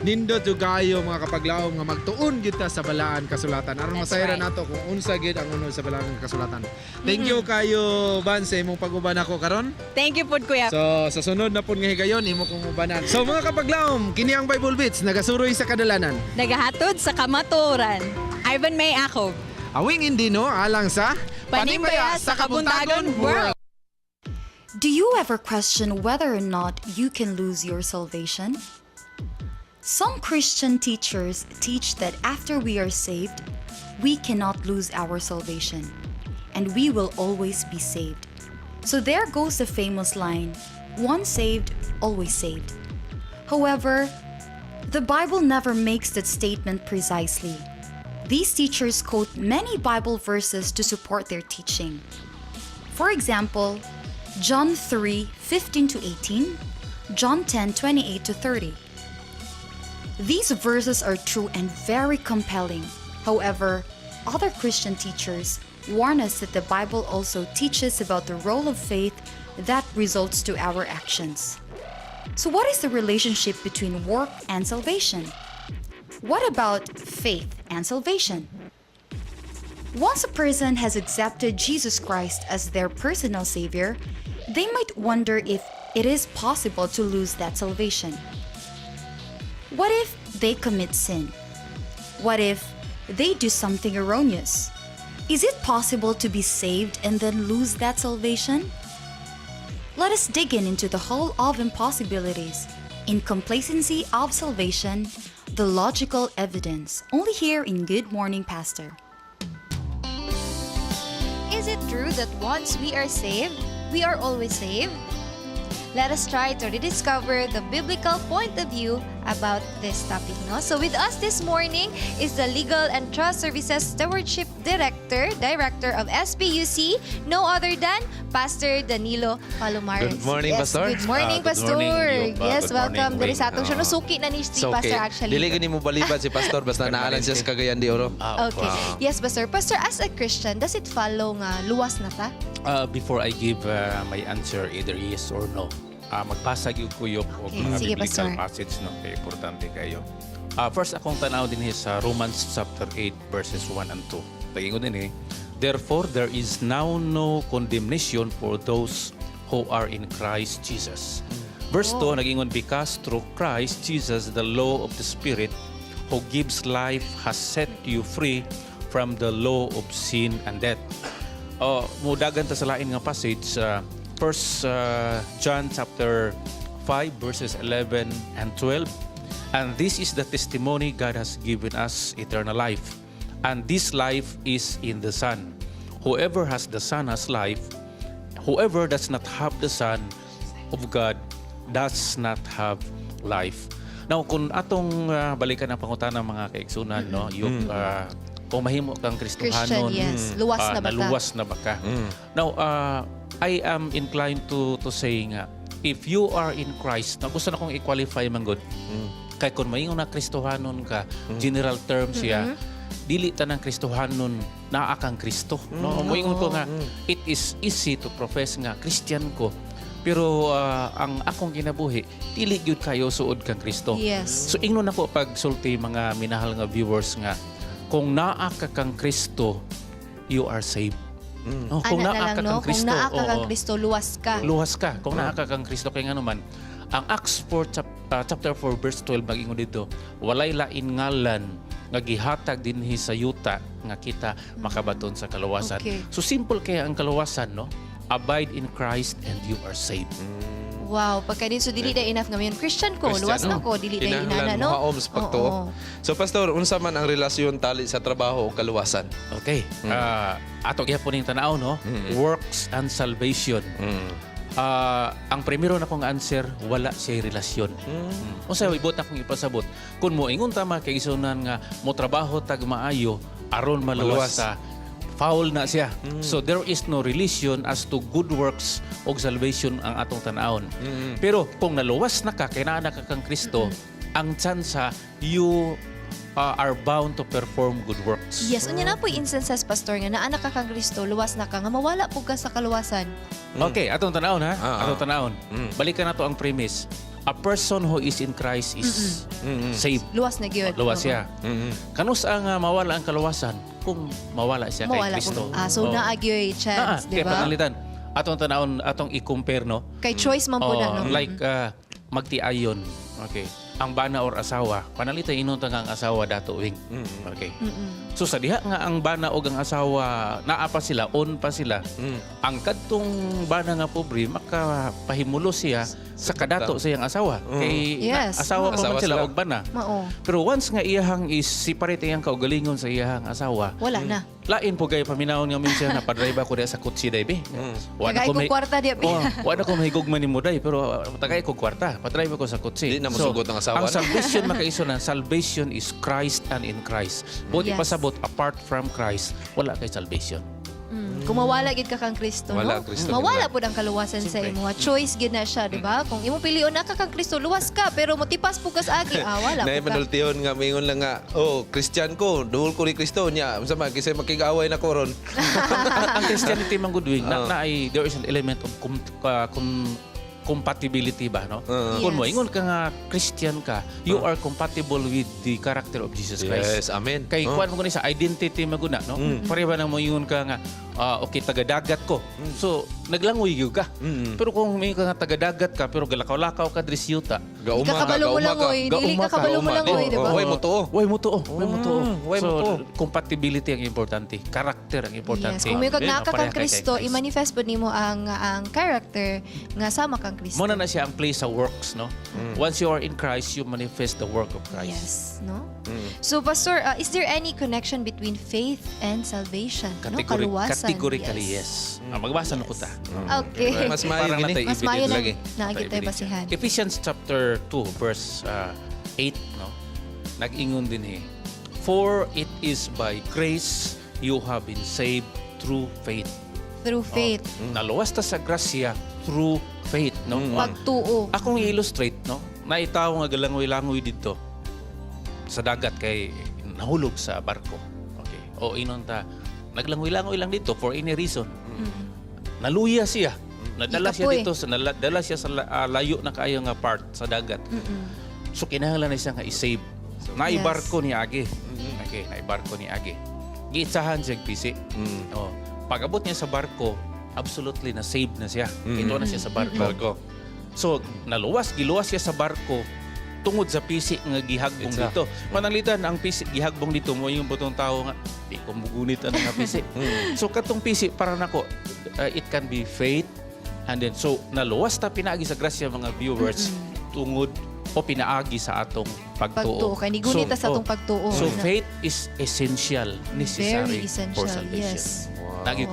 nindot jud kayo mga kapaglaom nga magtuon gyud ta sa balaan kasulatan aron masayra nato kung unsa gyud ang unod sa balaan kasulatan. Thank you kayo Van sa imong pag-uban ako karon. Thank you pud kuya. So sa sunod na pud nga higayon imo kong ubanan. So mga kapaglaom, kini ang Bible Beats nagasuroy sa kadalanan. Nagahatod sa kamatuoran. Ivan May Acob. Awing indino alang sa Panimbaya sa Kabuntagon World. Do you ever question whether or not you can lose your salvation? Some Christian teachers teach that after we are saved, we cannot lose our salvation, and we will always be saved. So there goes the famous line, once saved, always saved. However, the Bible never makes that statement precisely. These teachers quote many Bible verses to support their teaching. For example, John 3:15-18, John 10:28-30. These verses are true and very compelling. However, other Christian teachers warn us that the Bible also teaches about the role of faith that results to our actions. So what is the relationship between work and salvation? What about faith and salvation? Once a person has accepted Jesus Christ as their personal Savior, they might wonder if it is possible to lose that salvation. What if they commit sin? What if they do something erroneous? Is it possible to be saved and then lose that salvation? Let us dig into the whole of impossibilities, in complacency of salvation, the logical evidence, only here in Good Morning Pastor. Is it true that once we are saved, we are always saved? Let us try to rediscover the biblical point of view about this topic. No? So with us this morning is the Legal and Trust Services Stewardship Director of SPUC, no other than Pastor Danilo Palomares. Good morning, yes, Pastor. Good morning, Good Pastor. morning, Yes, good welcome. morning, Dari sa atong siya. No, suki na ni si Pastor actually. Dili gani mo balibad si Pastor basta naalan siya sa Cagayan de Oro. Okay. Yes, Pastor. Pastor, as a Christian, does it follow nga luwas na ta? Before I give my answer, either yes or no, magbasa gyud ko yung mga Sige, biblical Pastor. passage, no? Kaya importante kayo. First, akong tanaw din sa Romans chapter 8, verses 1 and 2. Pagingon din therefore, there is now no condemnation for those who are in Christ Jesus. Verse 2, nagingon, because through Christ Jesus, the law of the Spirit who gives life has set you free from the law of sin and death. Mudagan ta sa lain nga passage, First John chapter 5 verses 11 and 12. And this is the testimony God has given us, eternal life. And this life is in the Son. Whoever has the Son has life. Whoever does not have the Son of God does not have life. Now, kung atong balikan ang pangutana mga kaigsunan, no, yung kung mahimo kang Kristohanon, Christian, yes. Luwas na ba ka? naluwas na ba ka? Now, I am inclined to say nga, if you are in Christ, na gusto na kong i-qualify man good, kay kung maingon na Kristohanon ka, general term siya, dili ta ng Kristohanon naa kang Kristo. No? Moingon ko nga, it is easy to profess nga Christian ko, pero ang akong kinabuhi, dili gyud kayo suod kang Kristo. Yes. So ingnon ako pag sulti mga minahal nga viewers nga, kung naa ka kang Kristo, you are saved. No, kung naa ka kang Kristo, kung naa ka kang Kristo, luwas ka. Luwas ka. Kung naa ka kang Kristo, kaya nga naman, ang Acts 4, chapter 4, verse 12, mag-ingon dito, walay lain ngalan nga gihatag dinhi sa yuta nga kita makabaton sa kalawasan. Okay. So simple kaya ang kalawasan, no? Abide in Christ and you are saved. Wow, pagka din so dili na enough nga mayon Christian ko, luwas na ko, dili na inana, no? Kinahanglan mo sa pagtuo. So Pastor, unsa man ang relasyon tali sa trabaho o kaluwasan? Okay. Ato gyapon ning tanaw, no? Works and salvation. Ang primero na kong answer, wala siya relasyon. Unsa ibot na kong ipasabot? Kung mo ingon tama kay isunan nga mo trabaho tag maayo aron maluwas sa foul na siya. So there is no relation as to good works o salvation ang atong tan-awon. Pero kung naluwas na ka, kay naa na ka kang Kristo, ang tsansa you are bound to perform good works. Yes, unya na po instances, Pastor, nga naa na ka kang Kristo, luwas na ka, nga mawala po ka sa kaluwasan. Okay, atong tan-awon ha. Atong tan-awon. Balikan nato ang premise. A person who is in Christ is saved. Luwas na gyud. Luwas siya. Kanus ang mawala ang kaluwasan kung mawala siya kay Kristo. So naagyoy chance, di Kaya ba? panalitan. Atong tanawon, atong i-compare, no? Kay choice man po na, no? Like, magtiayon. Okay. Ang bana or asawa, panalitan inunta nga ang asawa dato wing. Okay. So sa diha nga ang bana o ang asawa, naa pa sila, on pa sila. Ang kadtong bana nga pobre, makapahimulo siya sa kadato sa iyang asawa. Kay asawa pa man sila og bana. Mao. Pero once nga iyahang is separate iyang kaugalingon sa iyahang asawa, wala na. Lain po gay paminawon nga minsan na padrive ako diha sa kutsi day be. Tagay ko kwarta diya be. Wala ko mahigugman nimo day pero tagay ko kwarta. Padrive ako sa kutsi. Di na masugot ang asawa. Ang salvation makaiso na salvation is Christ and in Christ. Buti pasabot apart from Christ, wala kay salvation. Kung mawala gid ka kang Kristo, no? Mawala pud ang kaluwasan sa imo. Choice gid na siya, di ba? Kung imo pilion na ka kang Kristo, luwas ka, pero motipas po ka sa agi, wala Nay po ka. manultihon nga mingon lang nga, Christian ko, duhol ko ni Kristo niya. Unsa man kisay makig-away na ko ron. Ang Christianity man good wing, there is an element of compatibility ba, no? Kung mo, ingon ka nga Christian ka, you are compatible with the character of Jesus Christ. Yes, amen. Kay kuan mo sa identity maguna, no? Pare ba nang mo ingon ka nga, okay, taga-dagat ko. So, naglangoy gyud ka. Pero kung may ka nga taga-dagat ka, pero galakaw-lakaw ka diri sa yuta, Kakabalo mo langoy, dili kakabalo mo langoy, di ba? Way mo tuo. way mo tuo. way mo tuo. So, compatibility ang importante. Character ang importante. Yes, kung may kag naa ka Pareha kang kay Kristo, Christ. i-manifest po nimo ang character nga sama kang Kristo. Muna na siya ang place sa works, no? Once you are in Christ, you manifest the work of Christ. Yes, no? So, Pastor, is there any connection between faith and salvation? No? Kaluwasan. Categorically, yes. Magbasa na po ta. Okay. Mas maayo Parang gini. natay Mas maayo evidence lang lagi. nakikita yung basihan. Ephesians chapter 2 verse 8, no? Nag-ingon din For it is by grace you have been saved through faith. Through faith. Naluwas ta sa grasya through faith, no? Pagtuo. Akong i-illustrate, no? Naitaw nga galangoy-langoy dito sa dagat kay nahulog sa barko. Okay. O inon ta naglangoy-langoy lang dito for any reason. Naluya siya. Nadala siya dito sa nadala siya sa layo na kaayo nga part sa dagat. So kinahanglan na siya nga i-save. So, naibarko ni Age. Okay, naibarko ni Age. Giitsahan siya pisi. Oh, pag-abot niya sa barko, absolutely na save na siya. Ito na siya sa barko. So giluwas siya sa barko tungod sa pisi nga gihagbong dito. Mananglitan ang pisi gihagbong dito mo yung butong tao nga di ko mugunit ang nga pisi. So katong pisi para nako it can be faith and then so naluwas ta pinaagi sa grasya mga viewers tungod o pinaagi sa atong pagtuo. Kay nigunit ta sa atong pagtuo. So faith is essential, necessary Very essential, for salvation. yes. Nagi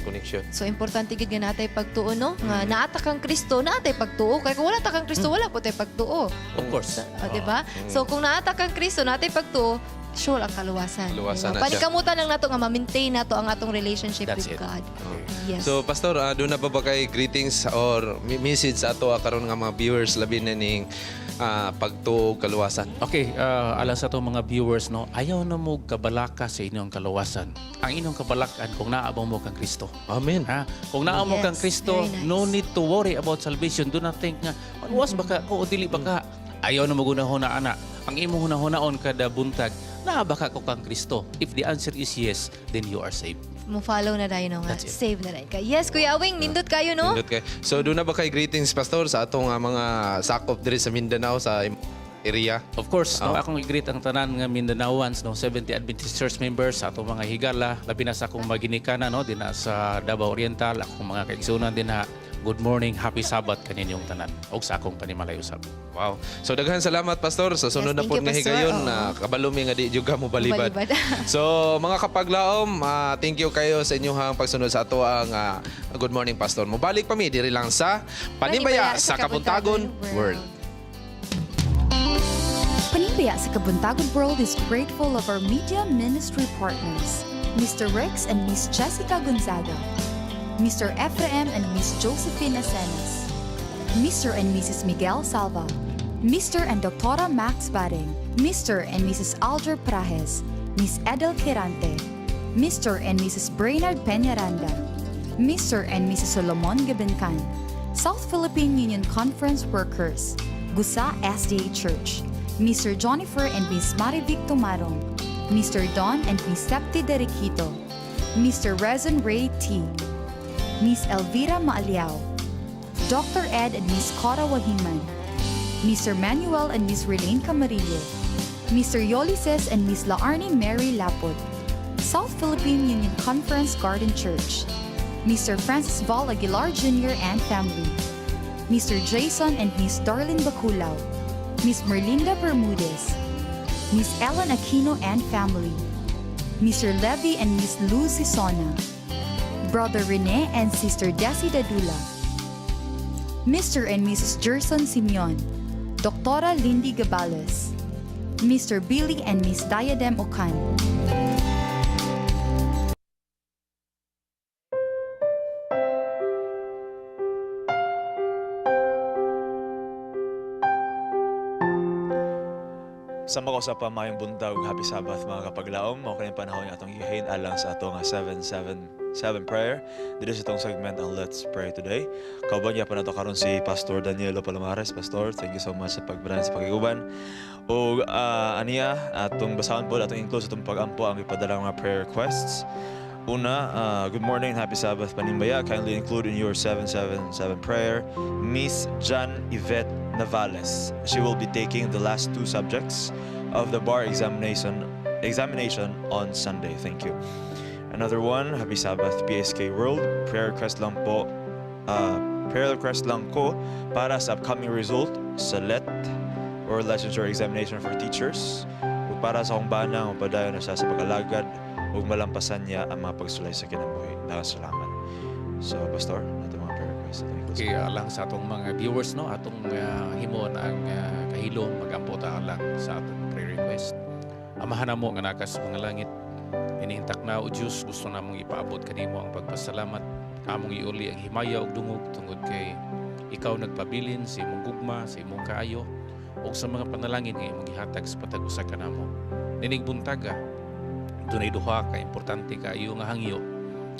connection. So importante gid nga natay pagtuo, no? Nga naata kang Kristo, natay pagtuo. Kay kung wala ta kang Kristo, wala po tay pagtuo. Of course. Di ba? So kung naata kang Kristo, natay pagtuo, sure ang kaluwasan. Kaluwasan na siya. Panikamutan lang nato nga ma-maintain nato ang atong relationship That's with it. God. Yes. So Pastor, doon na ba kay greetings or message sa ato karon nga mga viewers labi na ning pagtuo kaluwasan? Okay, alam sa itong mga viewers, no, ayaw na mo kabalaka sa inyong kaluwasan. Ang inyong kabalakan kung naabang mo kang Kristo. Amen. Ha? Kung naabang mo kang Kristo, very nice. no need to worry about salvation. Do not think nga, maluwas baka ko o dili baka. Ayaw na mo gunahon na ana. Ang imong hunahunaon kada buntag, naabaka ko kang Kristo. If the answer is yes, then you are saved. Mo follow na dayon nga. That's it. Save na dayon ka. Yes, Kuya Awing, nindot kayo, no? Pindot kay. So doon na ba kay greetings Pastor sa atong mga sakop diri sa Mindanao sa area? Of course, no, akong i-greet ang tanan nga Mindanaoans, no, 70 Adventist Church members, sa atong mga higala, labi na sa akong maginikana, no, din na sa Davao Oriental, akong mga kaigsunan din na good morning, happy Sabbath kaninyong tanan og sa akong panimalay usab. Wow. So daghan salamat Pastor sa sunod Yes, na thank pod you, nga Pastor. higayon Oo. na kabalumi nga di juga mo balibad. Balibad. So mga kapaglaom, thank you kayo sa inyong pagsunod sa ato ang Good Morning Pastor. Mubalik pa mi diri lang sa Panimbaya sa Kabuntagon World. Panimbaya sa Kabuntagon World is grateful of our media ministry partners, Mr. Rex and Miss Jessica Gonzaga, Mr. Ephraim and Miss Josephine Asenas, Mr. and Mrs. Miguel Salva, Mr. and Dr. Max Bading, Mr. and Mrs. Alger Prajes, Miss Edel Quirante, Mr. and Mrs. Brainerd Peñaranda, Mr. and Mrs. Solomon Gabencan, South Philippine Union Conference Workers, Gusa SDA Church, Mr. Jonnifer and Miss Marivic Tumarong, Mr. Don and Miss Septi Derequito, Mr. Rezon Ray T, Miss Elvira Maaliao, Dr. Ed and Miss Cora Wahiman, Mr. Manuel and Miss Relaine Camarillo, Mr. Yolises and Miss Laarni Mary Lapot, South Philippine Union Conference Garden Church, Mr. Francis Val Aguilar Jr. and family, Mr. Jason and Miss Darlene Baculao, Miss Merlinda Bermudez, Miss Ellen Aquino and family, Mr. Levy and Miss Luz Sisona, Brother Rene and Sister Desi Dadula, Mr. and Mrs. Gerson Simeon, Dr. Lindy Gabales, Mr. Billy and Miss Diadem Ocan. Sama ko sa pamayong buntag, happy Sabbath mga kapaglaom. Mao kani panahon nga atong ihain alang sa atong 7-7 7 prayer. Dito sa itong segment ang Let's Pray Today. Kauban niya pa na ito karon si Pastor Danielo Palomares. Pastor, thank you so much sa pagbaran sa pag-iguban. O aniya, atong basahan po, atong include sa itong pag-ampo ang ipadalang mga prayer requests. Una, good morning, happy Sabbath, Panimbaya. Kindly include in your 777 prayer, Miss Jan Yvette Navales. She will be taking the last 2 subjects of the bar examination on Sunday. Thank you. Another one, happy Sabbath, PSK World. Prayer request lang po, para sa upcoming result sa LET or licensure examination for teachers. O para sa akong bana, mapadayon na siya sa pag-alagad ug malampasan niya ang mga pagsulay sa kinabuhi. Salamat. So, Pastor, nato mga prayer request. Okay, lang sa atong mga viewers, no, atong himon ang kahilom magampota lang sa atong prayer request. Amahan mo nga nakas mga langit. Ining Takna o Diyos, gusto namong ipaabot kanimo ang pagpasalamat. Among iuli ang himaya ug dungog tungod kay ikaw nagpabilin sa imong gugma, sa imong kaayo ug sa mga panalangin nga imong gihatag sa patag usa kanamo. Nining buntaga, dunay duha ka importante kaayo nga hangyo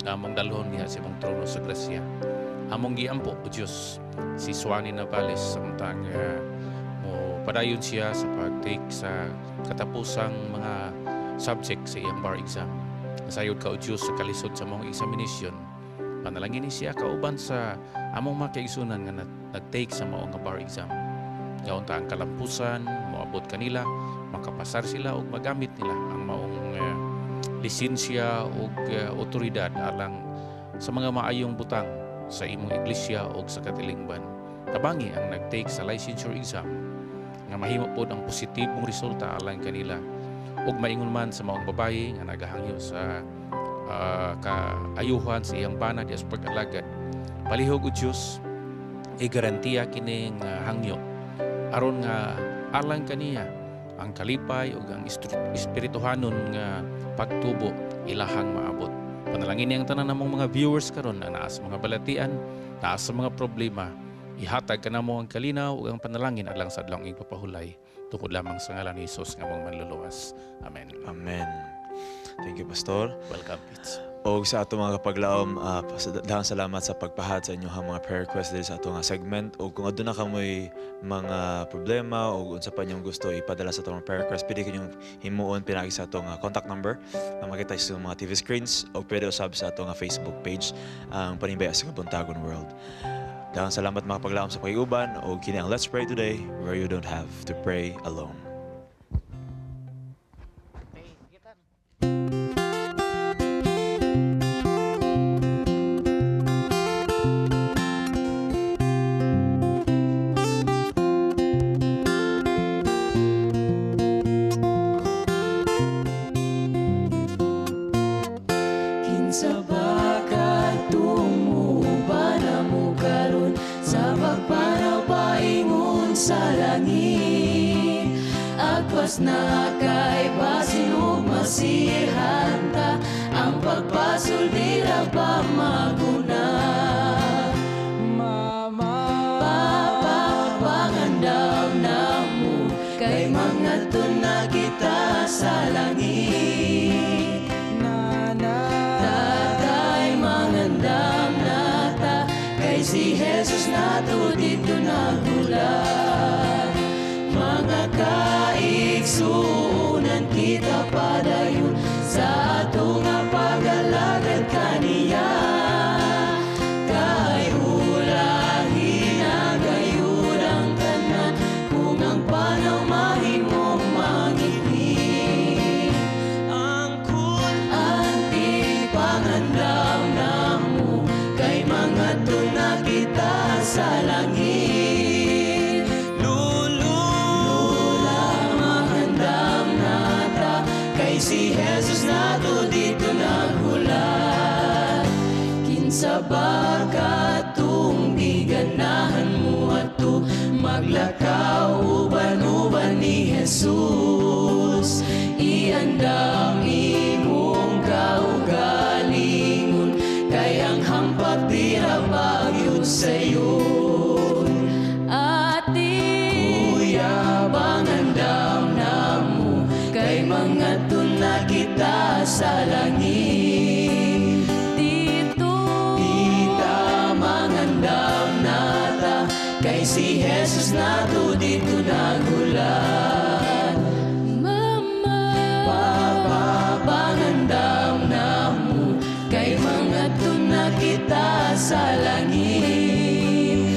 nga among dalhon diha sa imong trono sa grasya. Among giampo o Dios si Suani Navales samtang mo padayon siya sa pag-take sa katapusang mga subject sa iyang bar exam. Nasayod ka o Diyos sa kalisod sa mong examination. Panalangin ni siya kauban sa among mga kaigsunan nga nag-take sa maong nga bar exam. Gaon ta ang kalampusan, moabot kanila, makapasar sila o magamit nila ang maong lisensya o otoridad alang sa mga maayong butang sa imong iglesia o sa katilingban. Tabangi ang nag-take sa licensure exam nga mahimo pod ang positibong resulta alang kanila ug maingon man sa maong babayi nga nagahangyo sa kaayuhan sa iyang bana dias pag-alagad. Palihog o Diyos garantiya kining hangyo aron nga alang kaniya ang kalipay ug ang espirituhanon nga pagtubo ilahang maabot. Panalangin niyang tanan namong mga viewers karon na naa sa mga balatian, naa sa mga problema, ihatag kanamo ang kalinaw ug ang panalangin alang sa adlawng igpapahulay tungod lamang sa ngalan ni Hesus nga among manluluwas. Amen. Amen. Thank you, Pastor. Welcome, Pits. O sa ato mga kapaglaom, daghang salamat sa pagpahad sa inyong mga prayer request dito sa ato nga segment. O kung aduna ka mo'y mga problema o unsa pa inyong gusto ipadala sa ato mga prayer request, pwede kanyong himuon pinagi sa ato nga contact number na makita sa mga TV screens o pwede usab sa ato nga Facebook page ang Panimbaya sa Kabuntagon World. Daghang salamat mga kapaglaom sa pag-iuban o kini ang Let's Pray Today where you don't have to pray alone. Sa bakat tumuba na mo karon sa pagpanaw paingon sa langit. Agpas na kay basinog masihan ta ang pagpasol dira pa maguna. Papa pangandam na mo kay mga na kita sa langit. Si Jesus nato dito nagulat. Mga kaigsuunan kita padayon sa ato nga pag-alagad kaniya. Kay ulahin na gayud ang tanan kung ang panaw mahimong mangitni. Ang anti pangandam na mo kay mga tuna kita sa langit. Lula mahandam nata kay si Jesus nato dito nagulat. Kinsa bakat di ganahan mo ato maglakaw uban-uban ni Jesus. Iandam imong kaugalingon kay ang hampat tira bagyod sayon. Kuya bangandam na mo kay mga tuna kita sa langit. Di nato dito nagulat. Mama, papapangandam na mo kay mga tuna kita sa langit.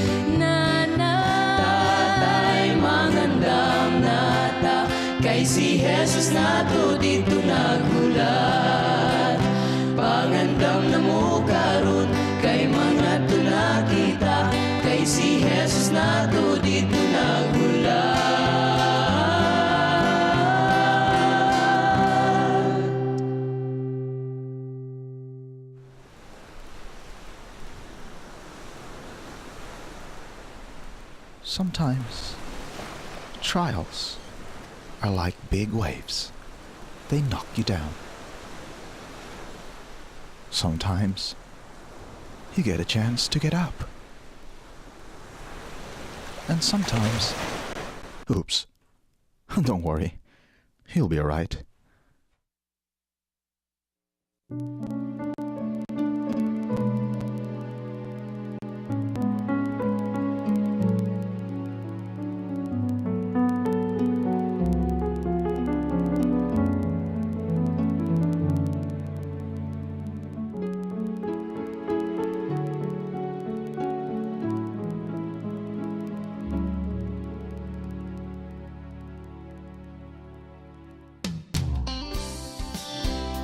Tatay, mangandam nata kay si Jesus nato dito nagulat. Pangandam na mo karon kay mga tuna kita kay si Jesus nato dito nagulat. Sometimes trials are like big waves. They knock you down. Sometimes you get a chance to get up. And sometimes, oops, don't worry, he'll be alright.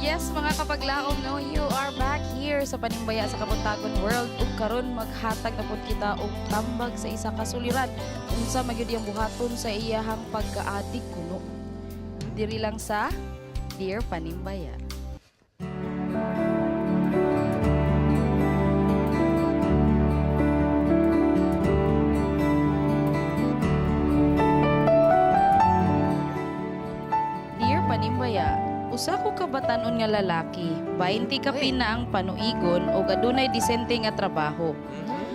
Yes, mga kapaglaom, no, you are back here sa Panimbaya sa Kabuntagon World. Ug karon maghatag na pud kita og tambag sa isa ka suliran unsa magyud iyang buhaton sa iyahang pagkaadik kuno. Diri lang sa Dear Panimbaya. Dear Panimbaya, usa ko kabatanon nga lalaki, 20 ka pina ang panuigon o adunay disente nga trabaho.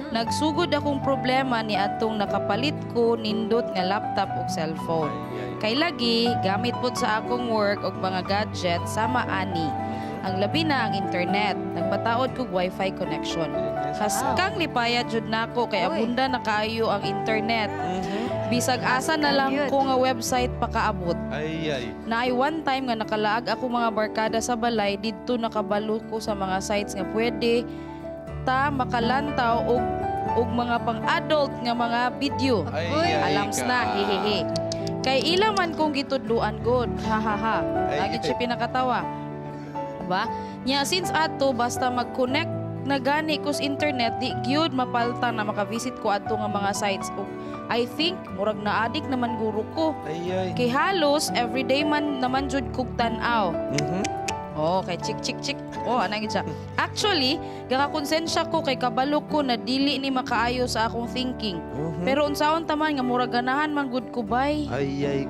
Nagsugod akong problema ni atong nakapalit ko nindot nga laptop ug cellphone. Kay lagi gamit pud sa akong work og mga gadget sama ani. Ang labi na ang internet, nagpataod kog wifi connection. Haskang lipaya jud nako kay abunda na kaayo ang internet. Bisag asa na lang ko nga website pakaabot. Naay one time nga nakalaag ako mga barkada sa balay didto nakabalo ko sa mga sites nga pwede ta makalantaw og mga pang-adult nga mga video. Alams na, hehehe. Kay ilang man kong gitudluan god, hahaha. Lagi siya pinakatawa. Diba? Nya since ato basta mag-connect na gani ko sa internet, di gyud mapalta na makavisit ko ato nga mga sites. O I think murag na-addict naman guro ko. Kay halos everyday man naman jud kog tan-aw. Oh, kay chik. Oh, anang siya. Actually, gakakonsensya ko kay kabalo ko na dili ni makaayo sa akong thinking. Pero unsaon taman nga murag ganahan man gud ko bay.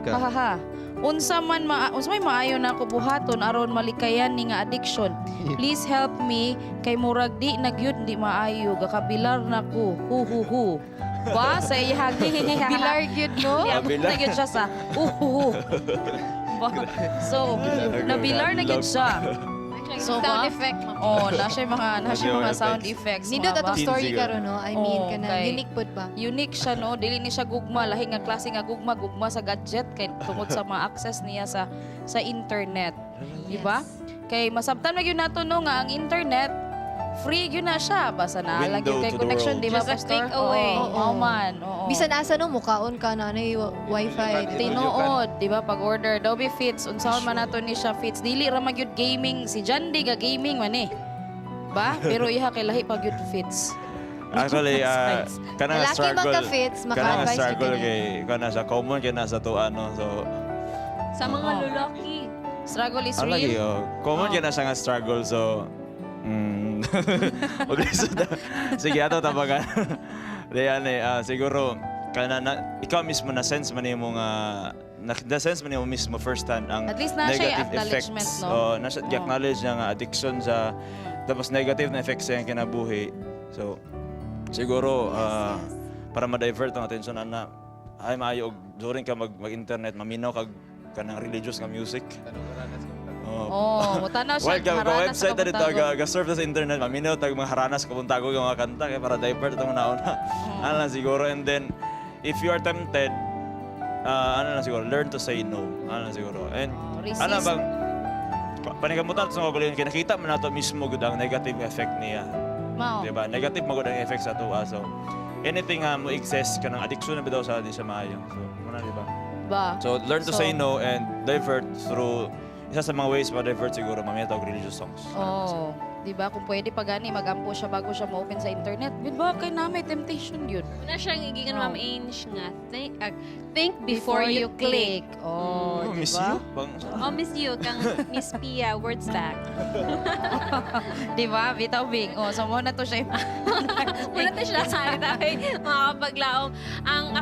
Ka. Hahaha. Unsa may maayo na ako buhaton aron malikayan ni nga addiction. Please help me kay murag di nagyud di maayo gakabilar na ko. Hu. Ba sa iyang bilar gyud mo? Bilar gyud siya sa So, nabilar na gyud siya. So, sound effect. Oh, na siya mga sound effects. Nindot atong story karon no. I mean kana unique pud ba? Unique siya no, dili ni siya gugma lahi nga klase nga gugma sa gadget kay tungod sa mga access niya sa internet. Di ba? Kay masabtan na gyud nato no nga ang internet free yun na siya. Basta na lagi kay connection, di ba, Just a Pastor? click away. Oo, man. Oo. Bisan asa no, mukaon ka na wifi. Tinuod, di ba, pag-order. Adobe Fits, unsaon man nato ni siya Fits. Dili ra magyud gaming. Si John di ga gaming man eh. Ba? Pero iha kay lahi pag yun Fits. Actually, kanang Lalaki struggle. man ka Fits, maka-advise struggle ka kay kana sa common kay nasa to ano. So sa mga lalaki, struggle is real. lagi common kay nasa nga struggle so sige ato tabagan. Diyan siguro kana ikaw mismo na sense man mo nga na-sense man mo mismo first hand ang at least na siya acknowledgement, effects. no? Nasa acknowledge nga addiction sa tapos negative na effects sa iyang kinabuhi. So siguro para ma-divert ang attention na ay maayo og during ka mag-internet maminaw kag kanang religious nga music. Mutanaw siya haranas sa website na dito, Kabuntagon. ga-surf sa internet, maminaw tag mga haranas Kabuntagon yung mga kanta, kaya para divert itong nauna. Ano lang siguro, and then, if you are tempted, ano na siguro, learn to say no. Ano na siguro. And resist. ano bang panikamutan sa mga galing kinakita man nato mismo gud ang negative effect niya. Mao. Diba? Negative mo gud ang effect sa tuwa. So anything mo exist kanang addiction na bitaw sa di sa maayo. So muna diba? Ba? So learn to say no and divert through isa sa mga ways para divert siguro mamaya tawag religious songs. Oh, di ba? Kung pwede pa gani, magampo siya bago siya ma-open sa internet. Di ba? Kay namin, temptation yun. Una siyang igingan Ma'am Ange nga, think before you click. Oh, di Miss ba? you? Oh, Miss You, kang Miss Pia, words back. Di ba? Bitaw Bing. Oh, so muna to siya. Muna to siya sa mga kapaglaom. Ang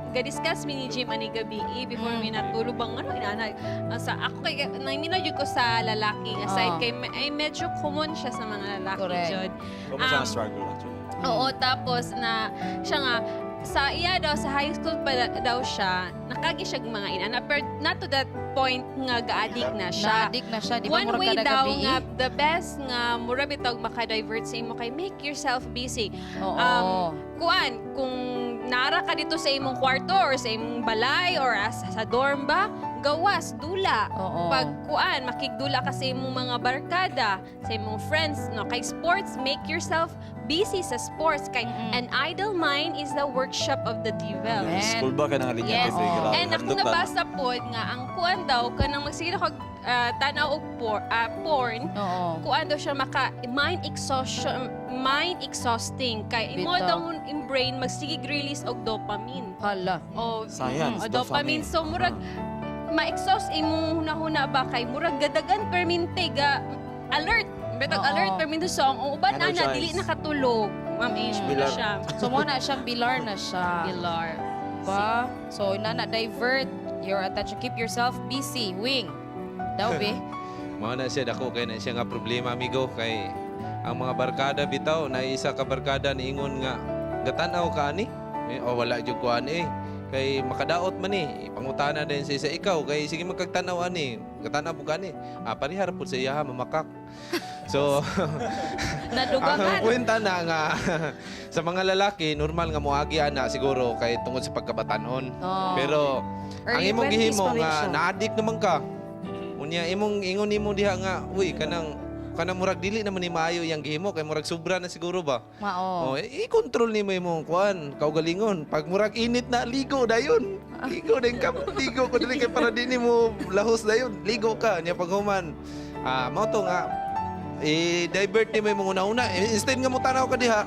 nag-discuss mi ni Jim ani gabi before mi natulog bang ano inanay sa ako kay naminadyo ko sa lalaki aside kay ay medyo common siya sa mga lalaki jud. Kung sa struggle actually. Oo, tapos na siya nga sa iya daw sa high school pa daw siya nakagi siya mga inana pero not to that point nga ga-addict na siya. Na-addict na siya. Di ba? One Murag way kada daw gabi? nga the best nga mura bitaw maka-divert sa imo kay make yourself busy. Oo. Kuan kung nara ka dito sa imong kwarto or sa imong balay or sa dorm ba, gawas, dula. Oo. Pag kuan, makigdula ka sa imong mga barkada, sa imong friends, no? Kay sports, make yourself busy sa sports. Kay an idle mind is the workshop of the devil. School ba ka nang linya? Yes. And ako nabasa po nga, ang kuan daw, kanang magsige ako tanaw og porn, kuan daw siya maka mind exhausting kay imo daw in brain magsigig release og dopamine. Hala. O Science, dopamine. So murag ma-exhaust imong hunahuna ba kay murag gadagan permente ga alert. Betag alert permente song. Ang uban ana dili nakatulog. Ma'am Ange mo na siya. So muna siyang bilar na siya. Bilar. Ba? So inana divert your attention. Keep yourself busy. Wing. Daw be. Mao na siya dako kay na siya nga problema amigo kay ang mga barkada bitaw na isa ka barkada niingon nga gatanaw ka ani o wala jud ko ani kay makadaot man ni pangutana din sa isa ikaw kay sige magkagtanaw ani gatanaw po gani parihar pud sa iya mamakak so nadugangan ang kwenta na nga sa mga lalaki normal nga moagi ana siguro kay tungod sa pagkabatanon pero ang imong gihimo nga na-addict naman ka unya imong ingon nimo diha nga uy kanang murag dili naman ni maayo yang gihimo kay murag sobra na siguro ba. Mao. I-control nimo imong kuan, kaugalingon. Pag murag init na ligo dayon. Ligo din ka, ligo ko dili kay para di nimo lahos dayon. Ligo ka nya paghuman. Mao to nga i-divert nimo imong una-una. Instead nga mo tanaw ka diha,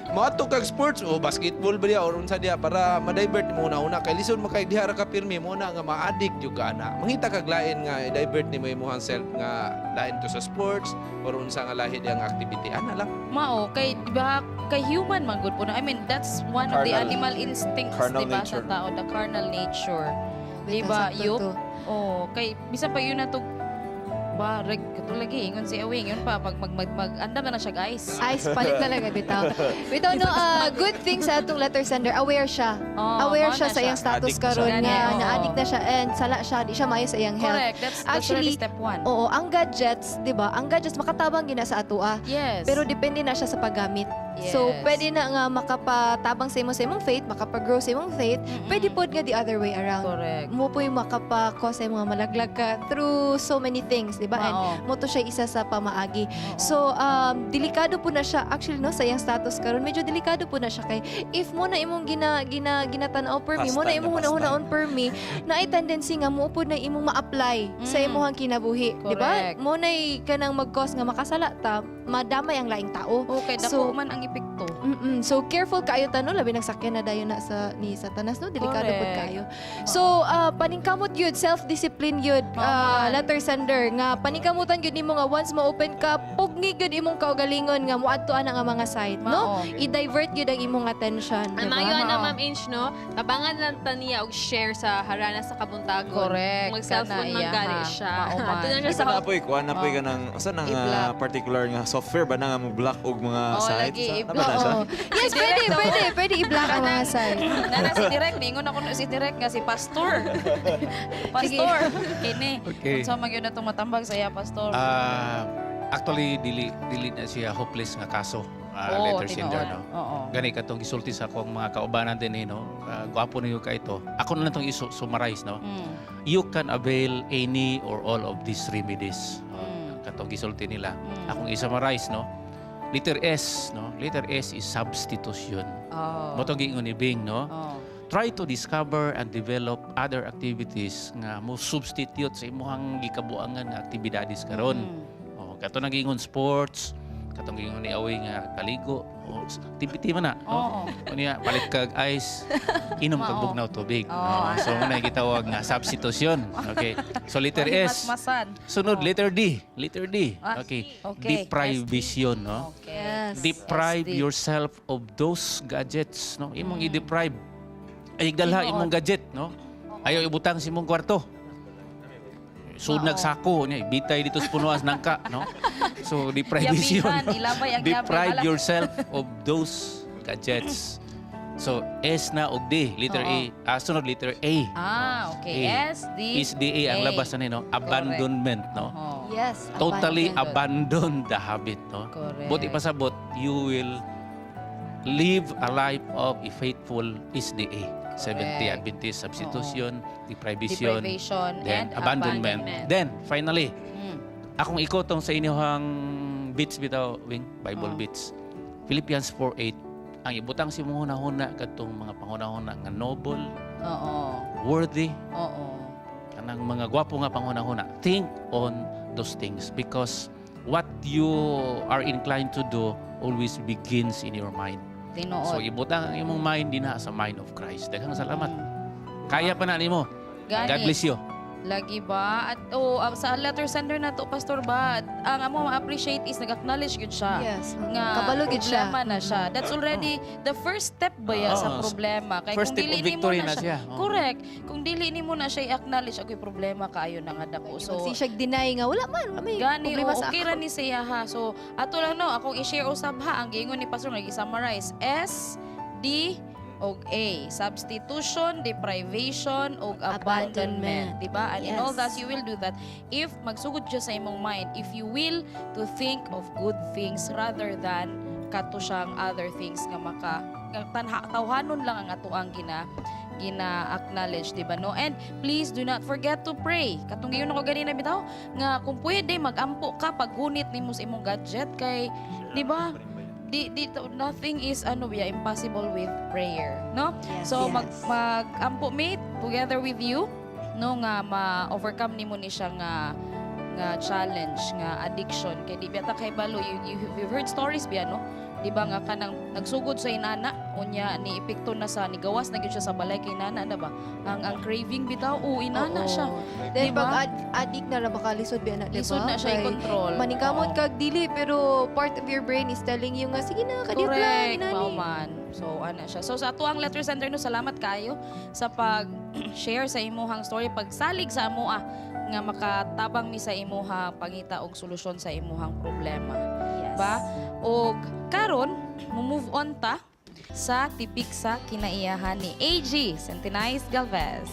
moadto kag sports o basketball ba diha or unsa diha para ma-divert mo una-una kay lisod makay diha ra ka pirmi mo na nga ma-addict jud ka na. Mangita kag lain nga i-divert nimo imong self nga lain to sa sports or unsa nga lahi diyang activity ana lang. Mao kay di ba kay human man gud po na. I mean that's one of the animal instincts di ba sa tao, the carnal nature. Di ba? Yup. Oh, kay bisan pa yun na to ba reg kato lagi ingon si Awing yun pa pag anda ka na siya guys. Ice palit talaga bitaw. Bitaw no good thing sa atong letter sender aware siya. Aware siya sa iyang status karon nga na-addict na siya and sala siya di siya maayo sa iyang health. Correct. That's actually step 1. Oo, ang gadgets, 'di ba? Ang gadgets makatabang gina sa atoa. Yes. Pero depende na siya sa paggamit. Yes. So, pwede na nga makapatabang sa imong faith, makapag-grow sa imong faith. Pwede po nga the other way around. Correct. Mo po yung makapakos sa mga malaglag ka through so many things, di ba? And mo to siya isa sa pamaagi. So, delikado po na siya. Actually, no, sa iyang status karon medyo delikado po na siya kay if mo na imong ginatanaw per me, mo na imong hunahunaon per me, na ay tendency nga mo po na imong ma-apply sa imong kinabuhi, di ba? Mo na kanang mag-cause nga makasala ta, madamay ang laing tao. Okay, dako man ang epekto. So careful kayo tano labi nagsakyan na dayon na sa ni Satanas no delikado pud kayo. So paningkamot yun, self-discipline yun, letter sender nga paningkamutan yun nimo nga once ma-open ka pugni gyud imong kaugalingon nga moadtoan ang mga site no. I-divert gyud ang imong attention. Mayo na Ma'am Ange no, tabangan lang taniya og share sa harana sa Kabuntagon. Correct. Mag-cellphone man gali siya. Ato na siya Sa sa napoy kuan napoy ka nang asa nang particular nga software ba na nga mo block og mga sites. Yes, pwede i-block ang mga site. Nana si Direk ningon ako si Direk nga si Pastor. Pastor. Kini. Okay. Unsa man gyud natong matambag sa iya Pastor? Actually dili na siya hopeless nga kaso. letters in there, no? Oo. Gani ka itong gisulti sa akong mga kaubanan din, no? Gwapo niyo ka ito. Ako na lang itong summarize, no? You can avail any or all of these remedies. Katong gisulti nila. Akong i-summarize, no? Letter S, no? Letter S is substitution. Motong giingon ni Bing, no? Try to discover and develop other activities nga mo substitute sa imong gikabuangan nga aktibidades karon. Kato nagingon sports, katong gingon ni Awi nga kaligo, tibiti man na. Unya palit kag ice, inom kag bugnaw tubig. So muna gitawag nga substitution. Okay. So letter S. Sunod letter D. Letter D. Okay. Deprivation, no? Deprive yourself of those gadgets, no? Imong i-deprive. Ay dalha imong gadget, no? Ayaw ibutang sa imong kwarto. Sud nagsako niya, bitay dito sa punuas nangka, no? So deprivation. Deprive yourself of those gadgets. So S na og D, letter A. Sunod letter A. Okay. S, D, is D, A ang labas na no? Abandonment, no? Yes. Totally abandon the habit, no? Correct. Buti pasabot, you will live a life of a faithful SDA. 70 Adventist substitution, deprivation, then and abandonment. Then, finally, akong ikotong sa inyong bits bitaw, Wing, Bible bits. Philippians 4:8. Ang ibutang si mga hunahuna katong mga panghunahuna nga noble, worthy, kanang mga gwapo nga panghunahuna. Think on those things because what you are inclined to do always begins in your mind. So ibutang ang imong mind din sa mind of Christ. Daghang salamat. Kaya pa na nimo. God bless you. Lagi ba? At sa letter sender na to, Pastor ba, ang amo ma-appreciate is nag-acknowledge gud siya. Yes. Nga Kabalo gid siya. problema na siya. That's already the first step ba ya sa problema. Kay First kung step of dili nimo victory na na siya. siya. Correct. Kung dili nimo na siya i-acknowledge ako'y problema kaayo na nga dako. So Si siya deny nga wala man may gani problema sa okay ra ni siya ha. So ato lang no, akong i-share usab ha ang giingon ni Pastor nga i-summarize. S, D, og A, substitution, deprivation, og abandonment. Diba? And in all that, you will do that if magsugod siya sa imong mind, if you will to think of good things rather than kato siyang other things nga tawhanon lang ang ato ang gina-acknowledge, diba no? And please do not forget to pray. Katong giyon ako ganina bitaw nga kung pwede magampo ka paggunit nimo sa imong gadget kay diba? Nothing is impossible with prayer, no? So mag-ampo mate together with you no nga ma-overcome nimo ni siya nga challenge nga addiction kay di bata kay balo you've heard stories biya no? Di ba nga kanang nagsugod sa inana unya ni epekto na sa nigawas na gyud siya sa balay kay inana na ba ang craving bitaw inana siya then pag addict na ra makalisod bi na diba lisod na siya i-control manikamot kag dili pero part of your brain is telling you nga sige na kadiyot lang inani man so ana siya so sa atuang letter sender no salamat kayo sa pag-share sa imuhang story pagsalig sa amoa nga makatabang mi sa imuhang pangita og solusyon sa imuhang problema ba og karon move on ta sa tipik sa kinaiyahan ni AG Centenize Galvez.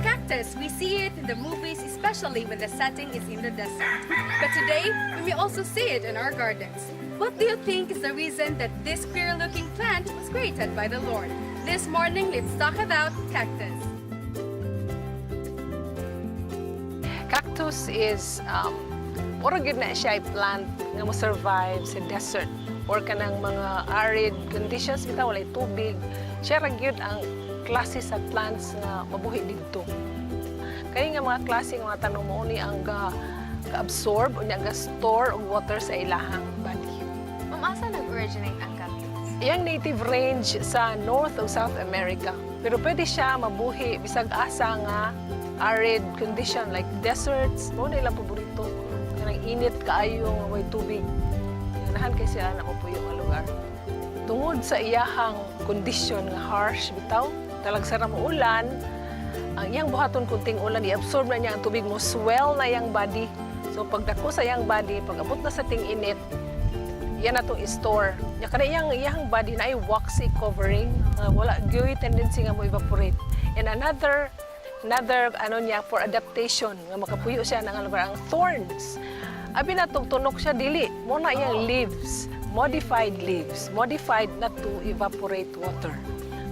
Cactus, we see it in the movies, especially when the setting is in the desert. But today, we may also see it in our gardens. What do you think is the reason that this queer-looking plant was created by the Lord? This morning, let's talk about cactus. Cactus is mura gyud na siya plant nga mo survive sa desert or kanang mga arid conditions bitaw walay tubig. Siya ra gyud ang klase sa plants nga mabuhi didto. Kani nga mga klase nga tanong mo ni ang ga-absorb o ga-store og water sa ilahang body. Asa nag-originate ang cactus? Iyang native range sa North o South America. Pero pwede siya mabuhi bisag asa nga arid condition like deserts. Muna ilang paborito. Kanang init kaayo nga way tubig. Ganahan kay sila na mapuyo nga lugar. Tungod sa iyahang condition nga harsh bitaw, talagsara mo ulan, ang iyang buhaton kunting ulan, i-absorb na niya ang tubig mo, swell na iyang body. So pagdako sa iyang body, pag abot na sa ting init, yan na itong i-store. Kada iyang body na ay waxy covering, wala gyoy tendency nga mo evaporate. And another ano niya for adaptation nga makapuyo siya ng lugar ang thorns. Abi na tunok siya dili mo na iyang leaves, modified not to evaporate water.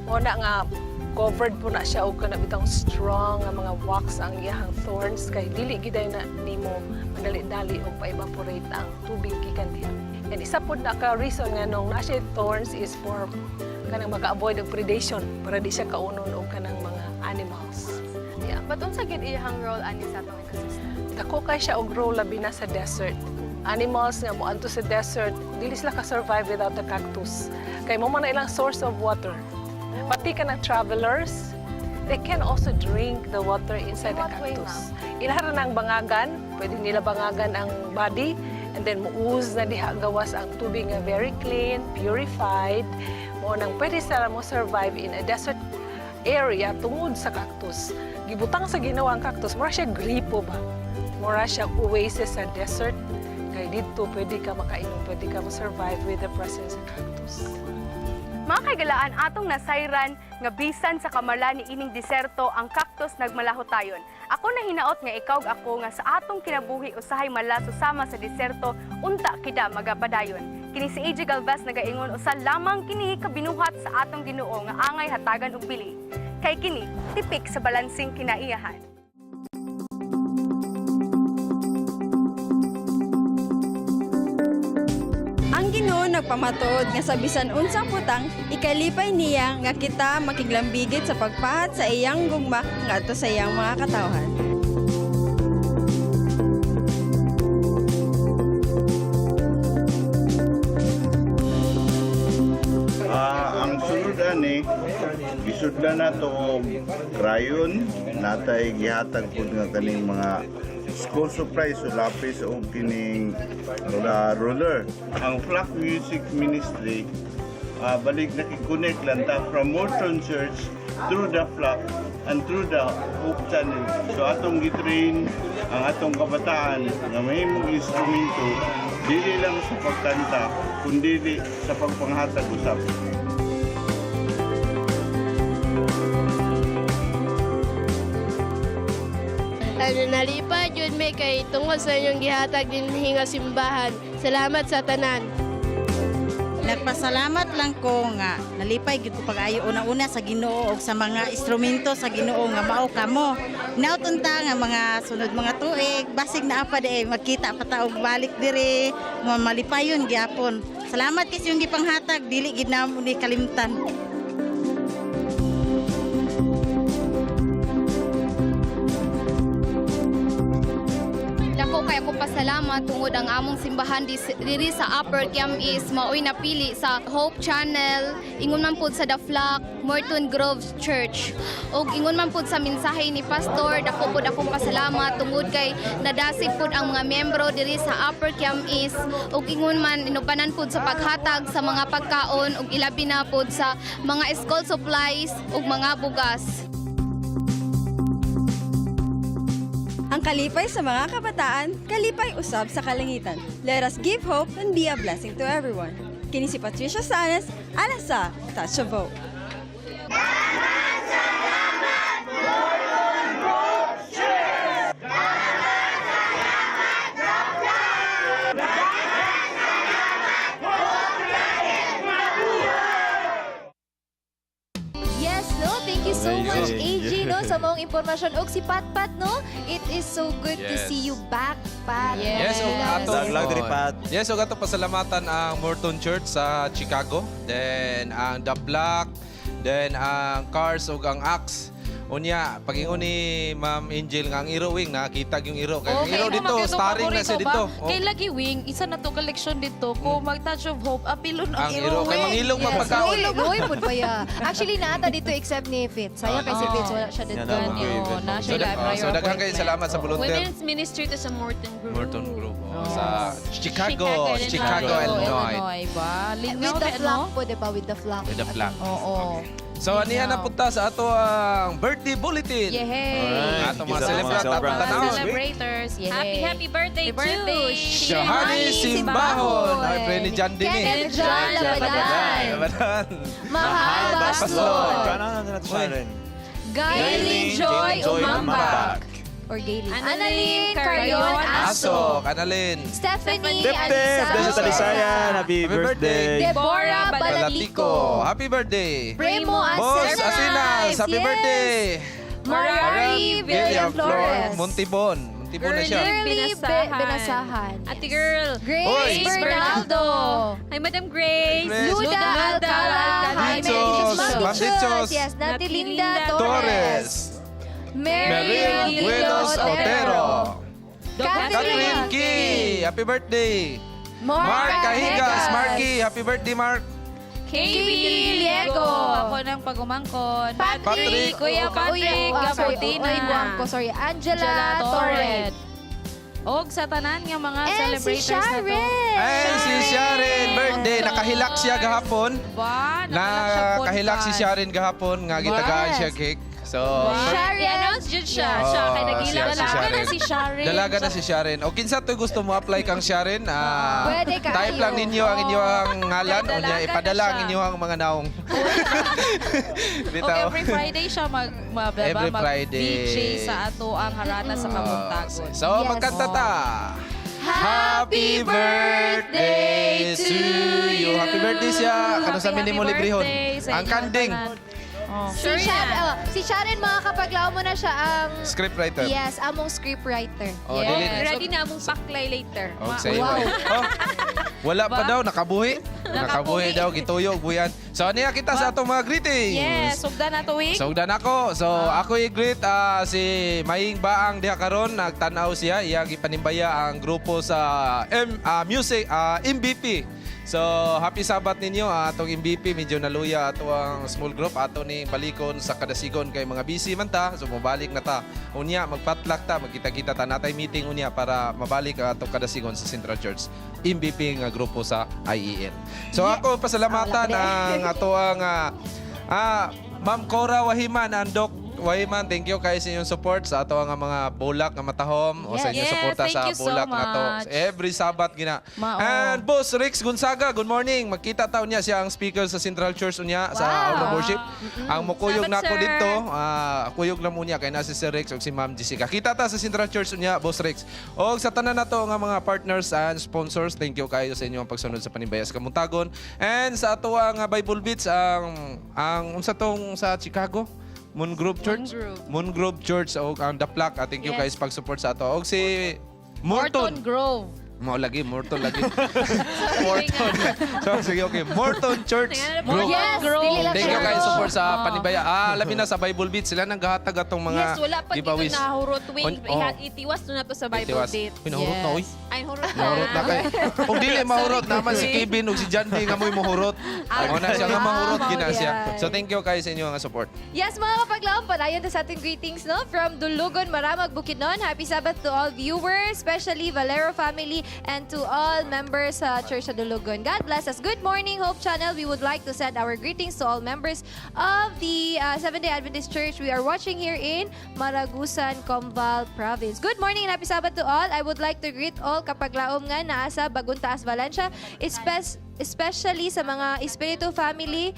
Mo na nga covered po na siya og kana bitang strong nga mga wax ang iyang thorns kay dili giday na nimo madali-dali og pa-evaporate ang tubig gikan diha. And isa po na ka reason nga nung na siya thorns is for kanang maka-avoid og predation para di siya kaunon og kanang mga animals. Yeah. But unsa gid iyang role ani sa atong ecosystem? Dako kay siya og role labi na sa desert. Animals nga moadto sa desert, dili sila ka-survive without the cactus. Kay mo man na ilang source of water. Pati ka ng travelers, they can also drink the water inside the cactus. Ilahara ng bangagan, pwede nila bangagan ang body, and then muuz na diha gawas ang tubig nga very clean, purified. Mo nang pwede sila mo survive in a desert area tungod sa cactus. Gibutang sa ginawang cactus, mura siya gripo ba? Mura siya oasis sa desert. Kaya dito pwede ka makainom, pwede ka ma-survive with the presence of cactus. Mga kaigalaan atong nasayran nga bisan sa kamala ni ining deserto ang cactus nagmalahotayon. Ako na hinaot nga ikaw ako nga sa atong kinabuhi usahay mala susama sa deserto unta kida magapadayon. Kini si AJ Galvez nagaingon usa lamang kini kabinuhat sa atong Ginoo nga angay hatagan og bili. Kay kini tipik sa balansing kinaiyahan. Ang Ginoo nagpamatuod nga sa bisan unsang putang ikalipay niya nga kita makiglambigit sa pagpahat sa iyang gugma ngadto sa iyang mga katawhan. Ang sunod ani gisudlan nato og crayon natay gihatag pud nga kaning mga school supplies so lapis o kining ruler. Ang Flock Music Ministry balik nakikonnect lang ta from Morton Church through the Flock and through the Hope Channel. So atong gitrain ang atong kabataan nga mahimong instrumento dili lang sa pagkanta kundi sa pagpanghatag usab. Nalipad yun may kay tungkol sa inyong gihatag din hinga simbahan. Salamat sa tanan. Nagpasalamat lang ko nga nalipay gid ko pag-ayo una-una sa Ginoo ug sa mga instrumento sa Ginoo nga mao kamo. Nautunta nga mga sunod mga tuig basig na apa di magkita pa ta og balik diri malipayon gyapon. Salamat kay yung gipanghatag dili gid na mo ni kalimtan. Dako kay ako pasalamat tungod ang among simbahan diri sa Upper Quiamis maoy napili sa Hope Channel, ingon man pud sa The Flock, Morton Grove Church. Og ingon man pud sa mensahe ni Pastor, dako pud akong pasalamat tungod kay nadasig pud ang mga miyembro diri sa Upper Quiamis og ingon man inubanan pud sa paghatag sa mga pagkaon ug ilabi na pud sa mga school supplies ug mga bugas. Ang kalipay sa mga kabataan, kalipay usab sa kalangitan. Let us give hope and be a blessing to everyone. Kini si Patricia Sanes, alas sa Touch of Hope. Yes, no? Thank you so much, AJ, no? Sa mong impormasyon. Og si Pat, no? It is so good to Yes. see you back, Pat. Yes, o Yes, o gato pasalamatan ang Morton Church sa Chicago. Then ang The Black, then ang Cars ug ang Axe. Unya, pag-ingon ni Ma'am Angel nga ang Iro Wing, nakita yung Iro. Kaya ang Iro dito, starring na siya dito. Kay lagi wing, isa na to collection dito. Kung mag-touch of hope, apilon ang Ang Iro. Kay mangilog magpagkaon. Luoy po ba ya? Actually, naata dito except ni Fitz. Sayang kay si Fitz, wala siya dito. Na siya So daghang kayo salamat sa volunteer. Women's Ministry to sa Morton Group. Morton Group. Sa Chicago, Illinois. Ba? With the flock po, diba? With the flock. With the Flock. Oo. So, anihan na punta sa ato ang birthday bulletin. Yehey! Ato mga Celebrators. Yehey! Happy birthday to Shahani Simbahon. Ay, friend ni John din eh. Kenneth John Labadan. Mahal Baslon. Gailing Joy Umambak. Or Gailing. Annalyn Carrion Aso. Annalyn. Stephanie Dep, Blessed Talisayan. Happy birthday. Deborah Balatico. Happy birthday. Primo Boss Asinas, happy birthday. Marari William Flores. Montibon na siya. Girly Benasahan. Ate girl. Grace Bernaldo. Hi, Madam Grace. Luda Alcala. Jaime Ma'am Dichos. Yes, Nati Linda Torres. Torres. Mary Buenos Otero. Catherine Catherine Key, happy birthday. Mark Cahigas, Marky, happy birthday Mark. KB Liego. Ako ng pagumangkon. Patrick. Kuya Patrick. Kabuntagon. Sorry, Angela Torres. Og sa tanan nga mga And si celebrators na to. Sharon. And si Sharon, birthday. Nakahilak siya gahapon. Ba, Nakahilak si Sharon gahapon. Nga gitagaan siya cake. So, I-announce dyan siya. Siya kay nagilang. siya, si Dalaga na Sharon. si Sharon. Dalaga na si Sharon. O kinsa to gusto mo apply kang Sharon? Pwede ka. Type lang ninyo ang inyong ngalan. O niya, ipadala ang inyong mga naong. Og every Friday siya Every Friday. mag-DJ sa ato ang harana sa Kabuntagon. So, magkanta ta. Happy birthday to you. Happy birthday siya. Kano sa minimo librehon. Ang kanding. Si Sharon, mga kapaglaw mo na siya ang... Scriptwriter. Yes, among scriptwriter. Oh, Yes. Ready na among paklay later. Oh, sa iyo. Oh, wala pa daw, nakabuhi. Nakabuhi daw, gituyog, buyan. So, niya kita sa atong mga greetings. Yes, sugdan na tuwing. Sugdan ako. So, ako i-greet si Maying Baang diha karon, nagtanaw siya, iyang ipanimbaya ang grupo sa MVP. So, happy Sabbath ninyo. Atong MVP, medyo naluya ato ang small group. Ato ni balikon sa kadasigon kay mga busy man ta. So, mabalik na ta. Unya, magpatlak ta. Magkita-kita ta. Natay meeting unya para mabalik atong kadasigon sa Central Church. MVP nga grupo sa IEN. So, ako pasalamatan ang ato ang Ma'am Cora Wahiman, ang Doc Wahiman, thank you kayo sa inyong support sa ato nga mga bulak nga matahom o sa inyong Yes, suporta thank sa you so bulak nga to. much. Every Sabbath gina. Mao. And Boss Rex Gonzaga, good morning. Magkita taon niya siya ang speaker sa Central Church unya sa Aula Worship. Ang mukuyog na Salamat, ako sir. dito, kuyog na muna kay na si Sir Rex ug si Ma'am Jessica. Kita ta sa Central Church unya, Boss Rex. O sa tanan nato nga mga partners and sponsors, thank you kayo sa inyong pagsunod sa Panimbaya sa Kabuntagon. And sa ato nga Bible Beats ang unsa tong sa Chicago? Moon Grove Church o ang The Plaque. Thank you guys pag-support sa ato. O si Morton Grove. Morton lagi. Morton. So, sige, okay. Morton Church Group. Yes, Thank you guys support sa Panimbaya. Labi na sa Bible Beat. Sila nang gahatag atong mga Yes, wala pa dito giveaways. nahurot wing. Oh. Itiwas na to sa Bible Itiwas. date. Pinahurot na, uy. Ay, hurot na. Mahurot na kay. Kung dili mahurot naman si Kevin ug si John D nga mo'y mahurot. Ako na siya nga mahurot gina siya. So thank you guys sa inyo nga support. Yes, mga kapaglaw, palayon na sa ating greetings, no? From Dulugon, Maramag, Bukidnon. Happy Sabbath to all viewers, especially Valero family and to all members sa Church sa Dulugon. God bless us. Good morning, Hope Channel. We would like to send our greetings to all members of the Seventh-day Adventist Church. We are watching here in Maragusan, Combal Province. Good morning and happy Sabbath to all. I would like to greet all kapaglaom nga naa sa Baguntaas, Valencia, especially sa mga Espiritu family,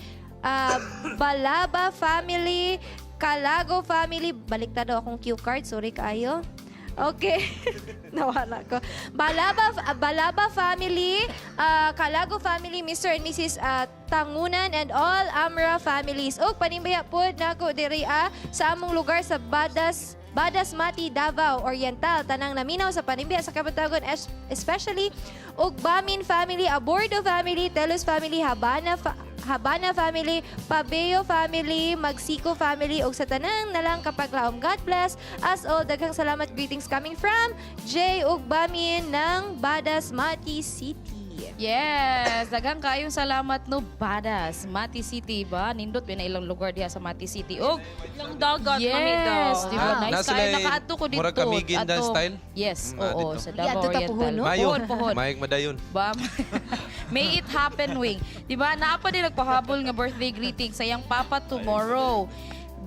Balaba family, Calago family. Baliktad daw akong cue card. Sorry kaayo. Okay. Nawala ko. Balaba family, Calago family, Mr. and Mrs. Tangunan, and all Amra families. O Panimbaya po nako diri sa among lugar sa Badas Mati, Davao Oriental, tanang naminaw sa Panimbaya sa Kabuntagon, especially og Bamin family, Abordo family, Telos family, Habana family, Pabeo family, Magsiko family, ug sa tanang nalang kapaglaom. God bless us all. Daghang salamat. Greetings coming from J. ug Bamin ng Badas Mati City. Yes, daghang kaayong salamat no Badas, Mati City ba? Nindot ilang lugar diha sa Mati City. Og Ilang dagat kami yes, daw. di ba? Nice kayo nakaadto ko dito. Murag kamigin na style? Yes, dito. oo, sa Davao Yan, Oriental. puhon. Pohon. Mayag madayon. Ba? May it happen, Wing. Di ba? Naapa din nagpahabol nga birthday greeting sa iyang papa tomorrow.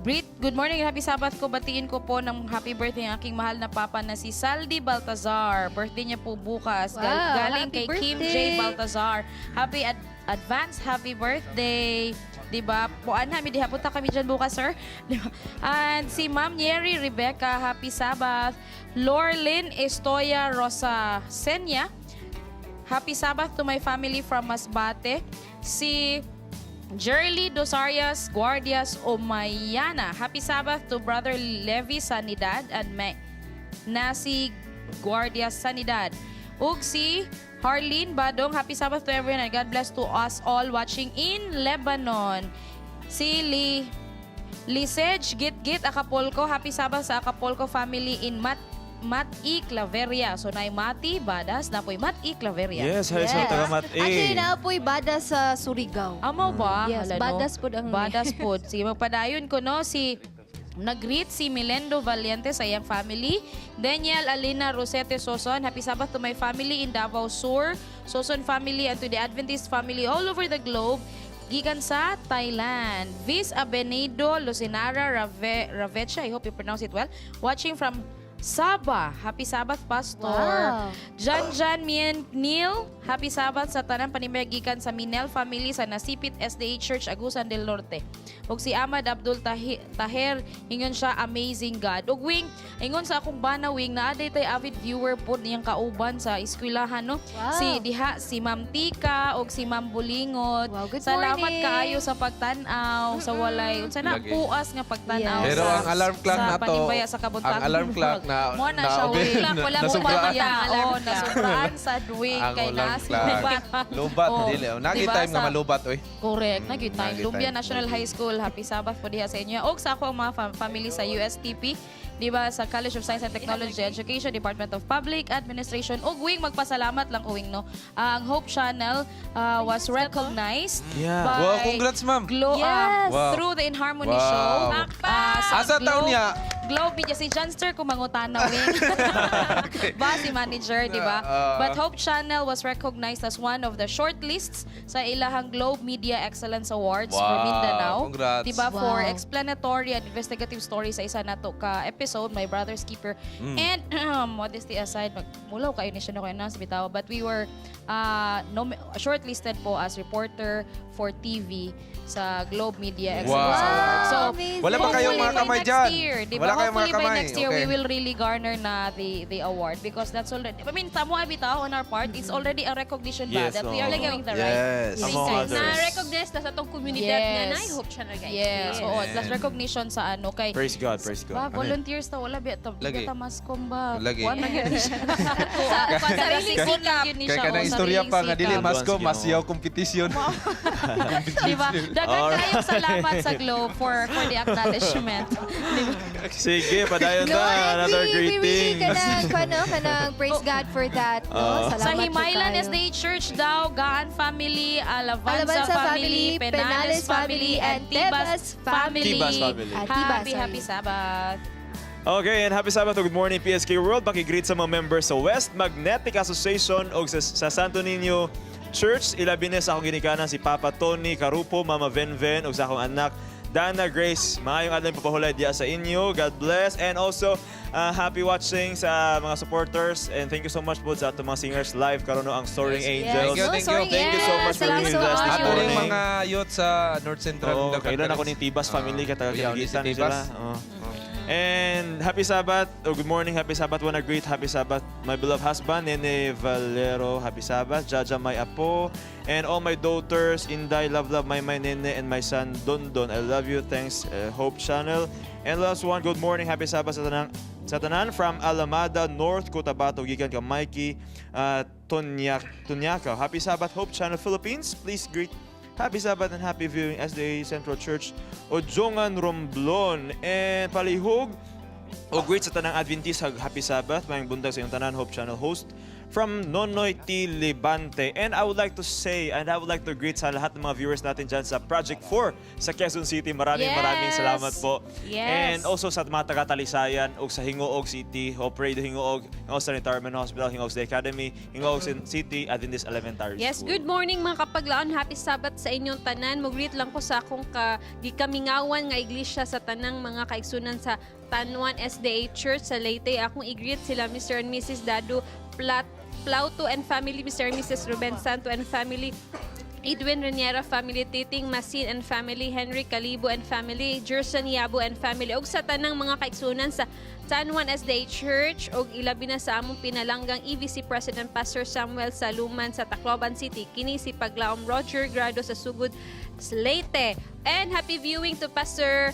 Good morning and happy Sabbath ko. Batiin ko po ng happy birthday ang aking mahal na papa na si Saldi Baltazar. Birthday niya po bukas. Wow, Galing happy kay Kim birthday. J. Baltazar. Happy advance happy birthday. Diba? Puan na, diha punta kami dyan bukas, sir. Diba? And si Ma'am Yeri Rebecca, happy Sabbath. Lorlyn Estoya Rosa Senya, happy Sabbath to my family from Masbate. Si Jerly Dosarias Guardias Omayana, happy Sabbath to Brother Levi Sanidad and Nasi Guardias Sanidad. Ug si Harleen Badong, happy Sabbath to everyone and God bless to us all watching in Lebanon. Si Lisej Git Acapulco, happy Sabbath sa Acapulco family in Mat-I Claveria. So nay Mati Badas na po'y Mat-I Claveria. Yes, hi sa taga Mat-I. Actually, naapoy Badas sa Surigao. Amo ba? Yes, Hala, no? Badas po ang... Badas po. Sige, magpadayon ko, no? Nag-greet si Milendo Valiente sa iyang family. Daniel Alina Rosete Soson, happy Sabbath to my family in Davao Sur, Soson family and to the Adventist family all over the globe. Gikan sa Thailand. Viz Abenedo Lucinara Ravecha, I hope you pronounce it well. Watching from Sabah. Happy Sabbath, Pastor. Wow. Jan Mien Neil, happy Sabbath sa tanang Panimbaya gikan sa Minel family sa Nasipit SDA Church, Agusan del Norte. Ug si Ahmad Abdul Taher, ingon siya, amazing God. Ug wing, ingon sa akong bana wing, naaday tay avid viewer po niyang kauban sa eskwelahan, no? Wow. Si Ma'am Tika ug si Ma'am Bulingot. Wow, good Salamat morning. kaayo sa pagtan-aw, sa walay, unsa na, Lagi. puas nga pagtan-aw. Yes. Pero sa- ang alarm clock sa na to, Panimbaya sa Kabuntagon. ang alarm clock na Mo na siya, wing. Wala mo nasubraan. mamaya. Nasubraan sa wing Ang kay alarm Nas. clock. Lubat, Oh, dili. Nagi diba time nga sa- malubat, oy. Correct. Nag-time. Nag-time. Lumbia National High School. Happy Sabbath po diha sa inyo. O sa ako ang mga family sa USTP. Diba sa College of Science and Technology Education, Department of Public Administration. O wing, magpasalamat lang uwing, no? Ang Hope Channel was recognized Yeah. by Wow, congrats, ma'am. Yes. Wow. through the In Harmony Wow. Show. Sa Asa taon niya? Globe Media. Si Janster Kumangutana, wing. Ba, si manager, di ba? But Hope Channel was recognized as one of the shortlists sa ilahang Globe Media Excellence Awards for Wow, Mindanao. congrats. Di ba? For Wow. explanatory and investigative story sa isa nato ka episode, My Brother's Keeper. And modesty aside, mulaw kayo ni siya na kayo na sa bitaw. But we were shortlisted po as reporter for TV sa Globe Media Excellence Wow. Awards. So, Amazing. Wala ba kayong mga hopefully by kamay next dyan? year, di ba? Wala kayong mga Hopefully by kamay. next year, we Okay. will really garner na the award because that's already, I mean, tamo abitaw on our part, it's already a recognition ba Yes, that we are oo. doing the Yes. right thing. Among others. Na-recognize na sa itong komunidad Yes. nga na, I hope siya na guys. Yes, oo. Plus recognition sa ano kay Praise God, praise ba, God. volunteers ta wala biya Lagi. ta maskom ba. Lagi. Kuwan na yun siya. Sa sariling sikap. Kaya ka na istorya pa nga dili sikap. masko masyaw competition. Di ba? Dagan kayong salamat sa Globe for the acknowledgement. Di ba? Sige, padayon No, na. Another we greetings. kanang praise God for that. No? Sa Salamat po Himaylan kayo. SDA Church daw, Gaan family, Alabanza Alabanza family, family, Penales family, and Tibas family. Tibas family. Happy Sabbath. Okay, and happy Sabbath. Good morning, PSK World. Pakigreet sa mga members sa West Magnetic Association o sa Santo Niño Church. Ilabi na sa akong ginikanan si Papa Tony Carupo, Mama Venven, o sa akong anak Dana Grace. Maayong adlang papahulay diya sa inyo. God bless. And also, happy watching sa mga supporters. And thank you so much po sa ato mga singers live. Karoon ang Soaring Angels. Thank you. Thank you so much for Thank you being so with us this much. Ato rin morning. mga youth sa North Central. Oo, Dagat kailan ako Terrace. ng Tibas family katagal Yeah, kinagitan si sila. Tibas. Oo. And happy Sabbath, or good morning, happy Sabbath. Wanna greet happy Sabbath my beloved husband, Nene Valero, happy Sabbath. Jaja, my apo, and all my daughters, Inday, love, my Nene, and my son, Don. I love you, thanks, Hope Channel. And last one, good morning, happy Sabbath sa tanan from Alamada, North Cotabato, gikan ka Mikey Tonyaka. Happy Sabbath, Hope Channel Philippines. Please greet happy Sabbath and happy viewing SDA Central Church Ojongan Romblon and palihog o great sa tanang Adventist happy Sabbath mayang buntag sa iyong tanan Hope Channel host from Nonoy T. Libante. And I would like to say, and I would like to greet sa lahat ng mga viewers natin dyan sa Project 4 sa Quezon City. Maraming salamat po. Yes. And also sa mga taga-Talisayan o sa Hingoog City, Operado Hingoog, Hingoog sa Retirement Hospital, Hingoog Day Academy, Hingoog City, Adventist Elementary Yes, School. good morning mga kapaglaon. Happy Sabbath sa inyong tanan. Mag-greet lang ko sa akong gikamingawan nga iglesia sa tanang mga kaigsunan sa Tanwan SDA Church sa Leyte. Akong i-greet sila Mr. and Mrs. Dadu Plauto and family, Mr. and Mrs. Ruben Santo and family, Edwin Reniera family, Titing Masin and family, Henry Calibo and family, Jerson Yabo and family, og sa tanang mga kaigsunan sa San Juan SDA Church, og ilabi na sa among pinalanggang EVC President Pastor Samuel Saluman sa Tacloban City, kini si Paglaom Roger Grado sa Sugod, Leyte. And happy viewing to Pastor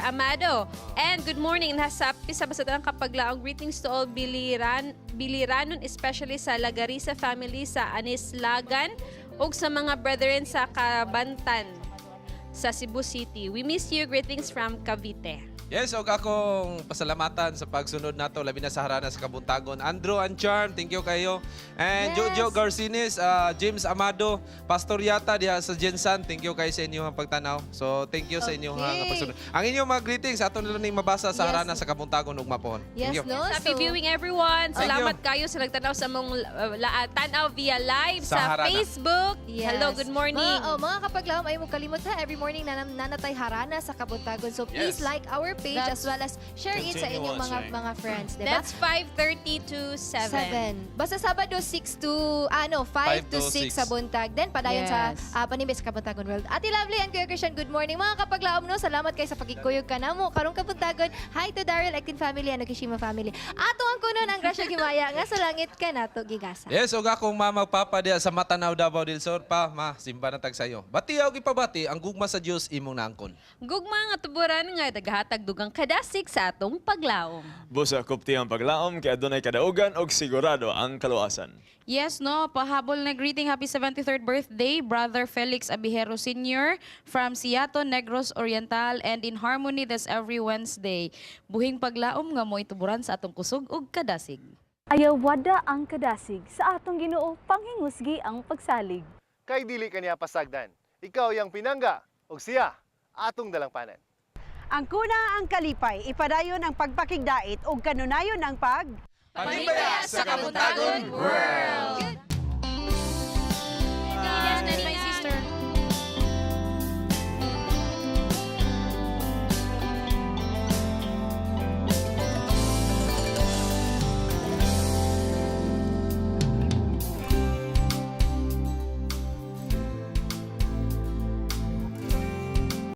Amado. And good morning, nasa pisa ba sa tanang kapaglaong, greetings to all Biliranon, especially sa Lagarisa family sa Anislagan ug sa mga brethren sa Kabantan sa Cebu City. We miss you. Greetings from Cavite. Yes, og akong pasalamatan sa pagsunod nato labi na sa harana sa Kabuntagon. Andrew and Charm, thank you kayo. And Jojo Garcines, James Amado, Pastor Yata diha sa Jensan, thank you kayo sa inyong pagtanaw. So thank you sa inyong pagsunod. Ang inyong mga greetings aton nila ning mabasa sa harana sa Kabuntagon ug mapon. Yes, no? Happy viewing everyone. Salamat kayo sa nagtanaw sa mong tanaw via live sa Facebook. Yes. Hello, good morning. Mga kapaglaom, ay mo kalimot ha, every morning nanatay harana sa Kabuntagon. So please like our page as well as share it sa inyong mga friends, diba? That's 5:30 to 7. Basta Sabado 5 to 6 sa buntag. Then padayon sa Panimbaya sa Kabuntagon World. Ate Lovely and Kuya Christian, good morning. Mga kapaglaom no, salamat kayo sa pagkikuyog ka namo. Karong Kabuntagon, hi to Daryl Actin family and Kishima family. Ato ang kuno ang grasya gimaya nga sa langit ka nato gigasa. Yes, og akong mama papa diha sa Matanaw Davao del Sur pa, ma simba na tag sayo. Bati og ipabati ang gugma sa Dios imong naangkon. Gugma nga tuburan nga daghatag dugang kadasig sa atong paglaom. Busa kupti ang paglaom, kaya doon ay kadaugan o sigurado ang kaluwasan. Yes, no. Pahabol na greeting. Happy 73rd birthday, Brother Felix Abihero Sr. from Siato, Negros Oriental, and in harmony this every Wednesday. Buhing paglaom nga mo ituburan sa atong kusog ug kadasig. Ayaw wada ang kadasig sa atong Ginoo panghingusgi ang pagsalig. Kay dili kaniya pasagdan. Ikaw yang pinangga, og siya atong dalangpanan. Ang kuna ang kalipay, ipadayon ang pagpakigdait o kanunayon ang Panimbaya sa Kabuntagon World!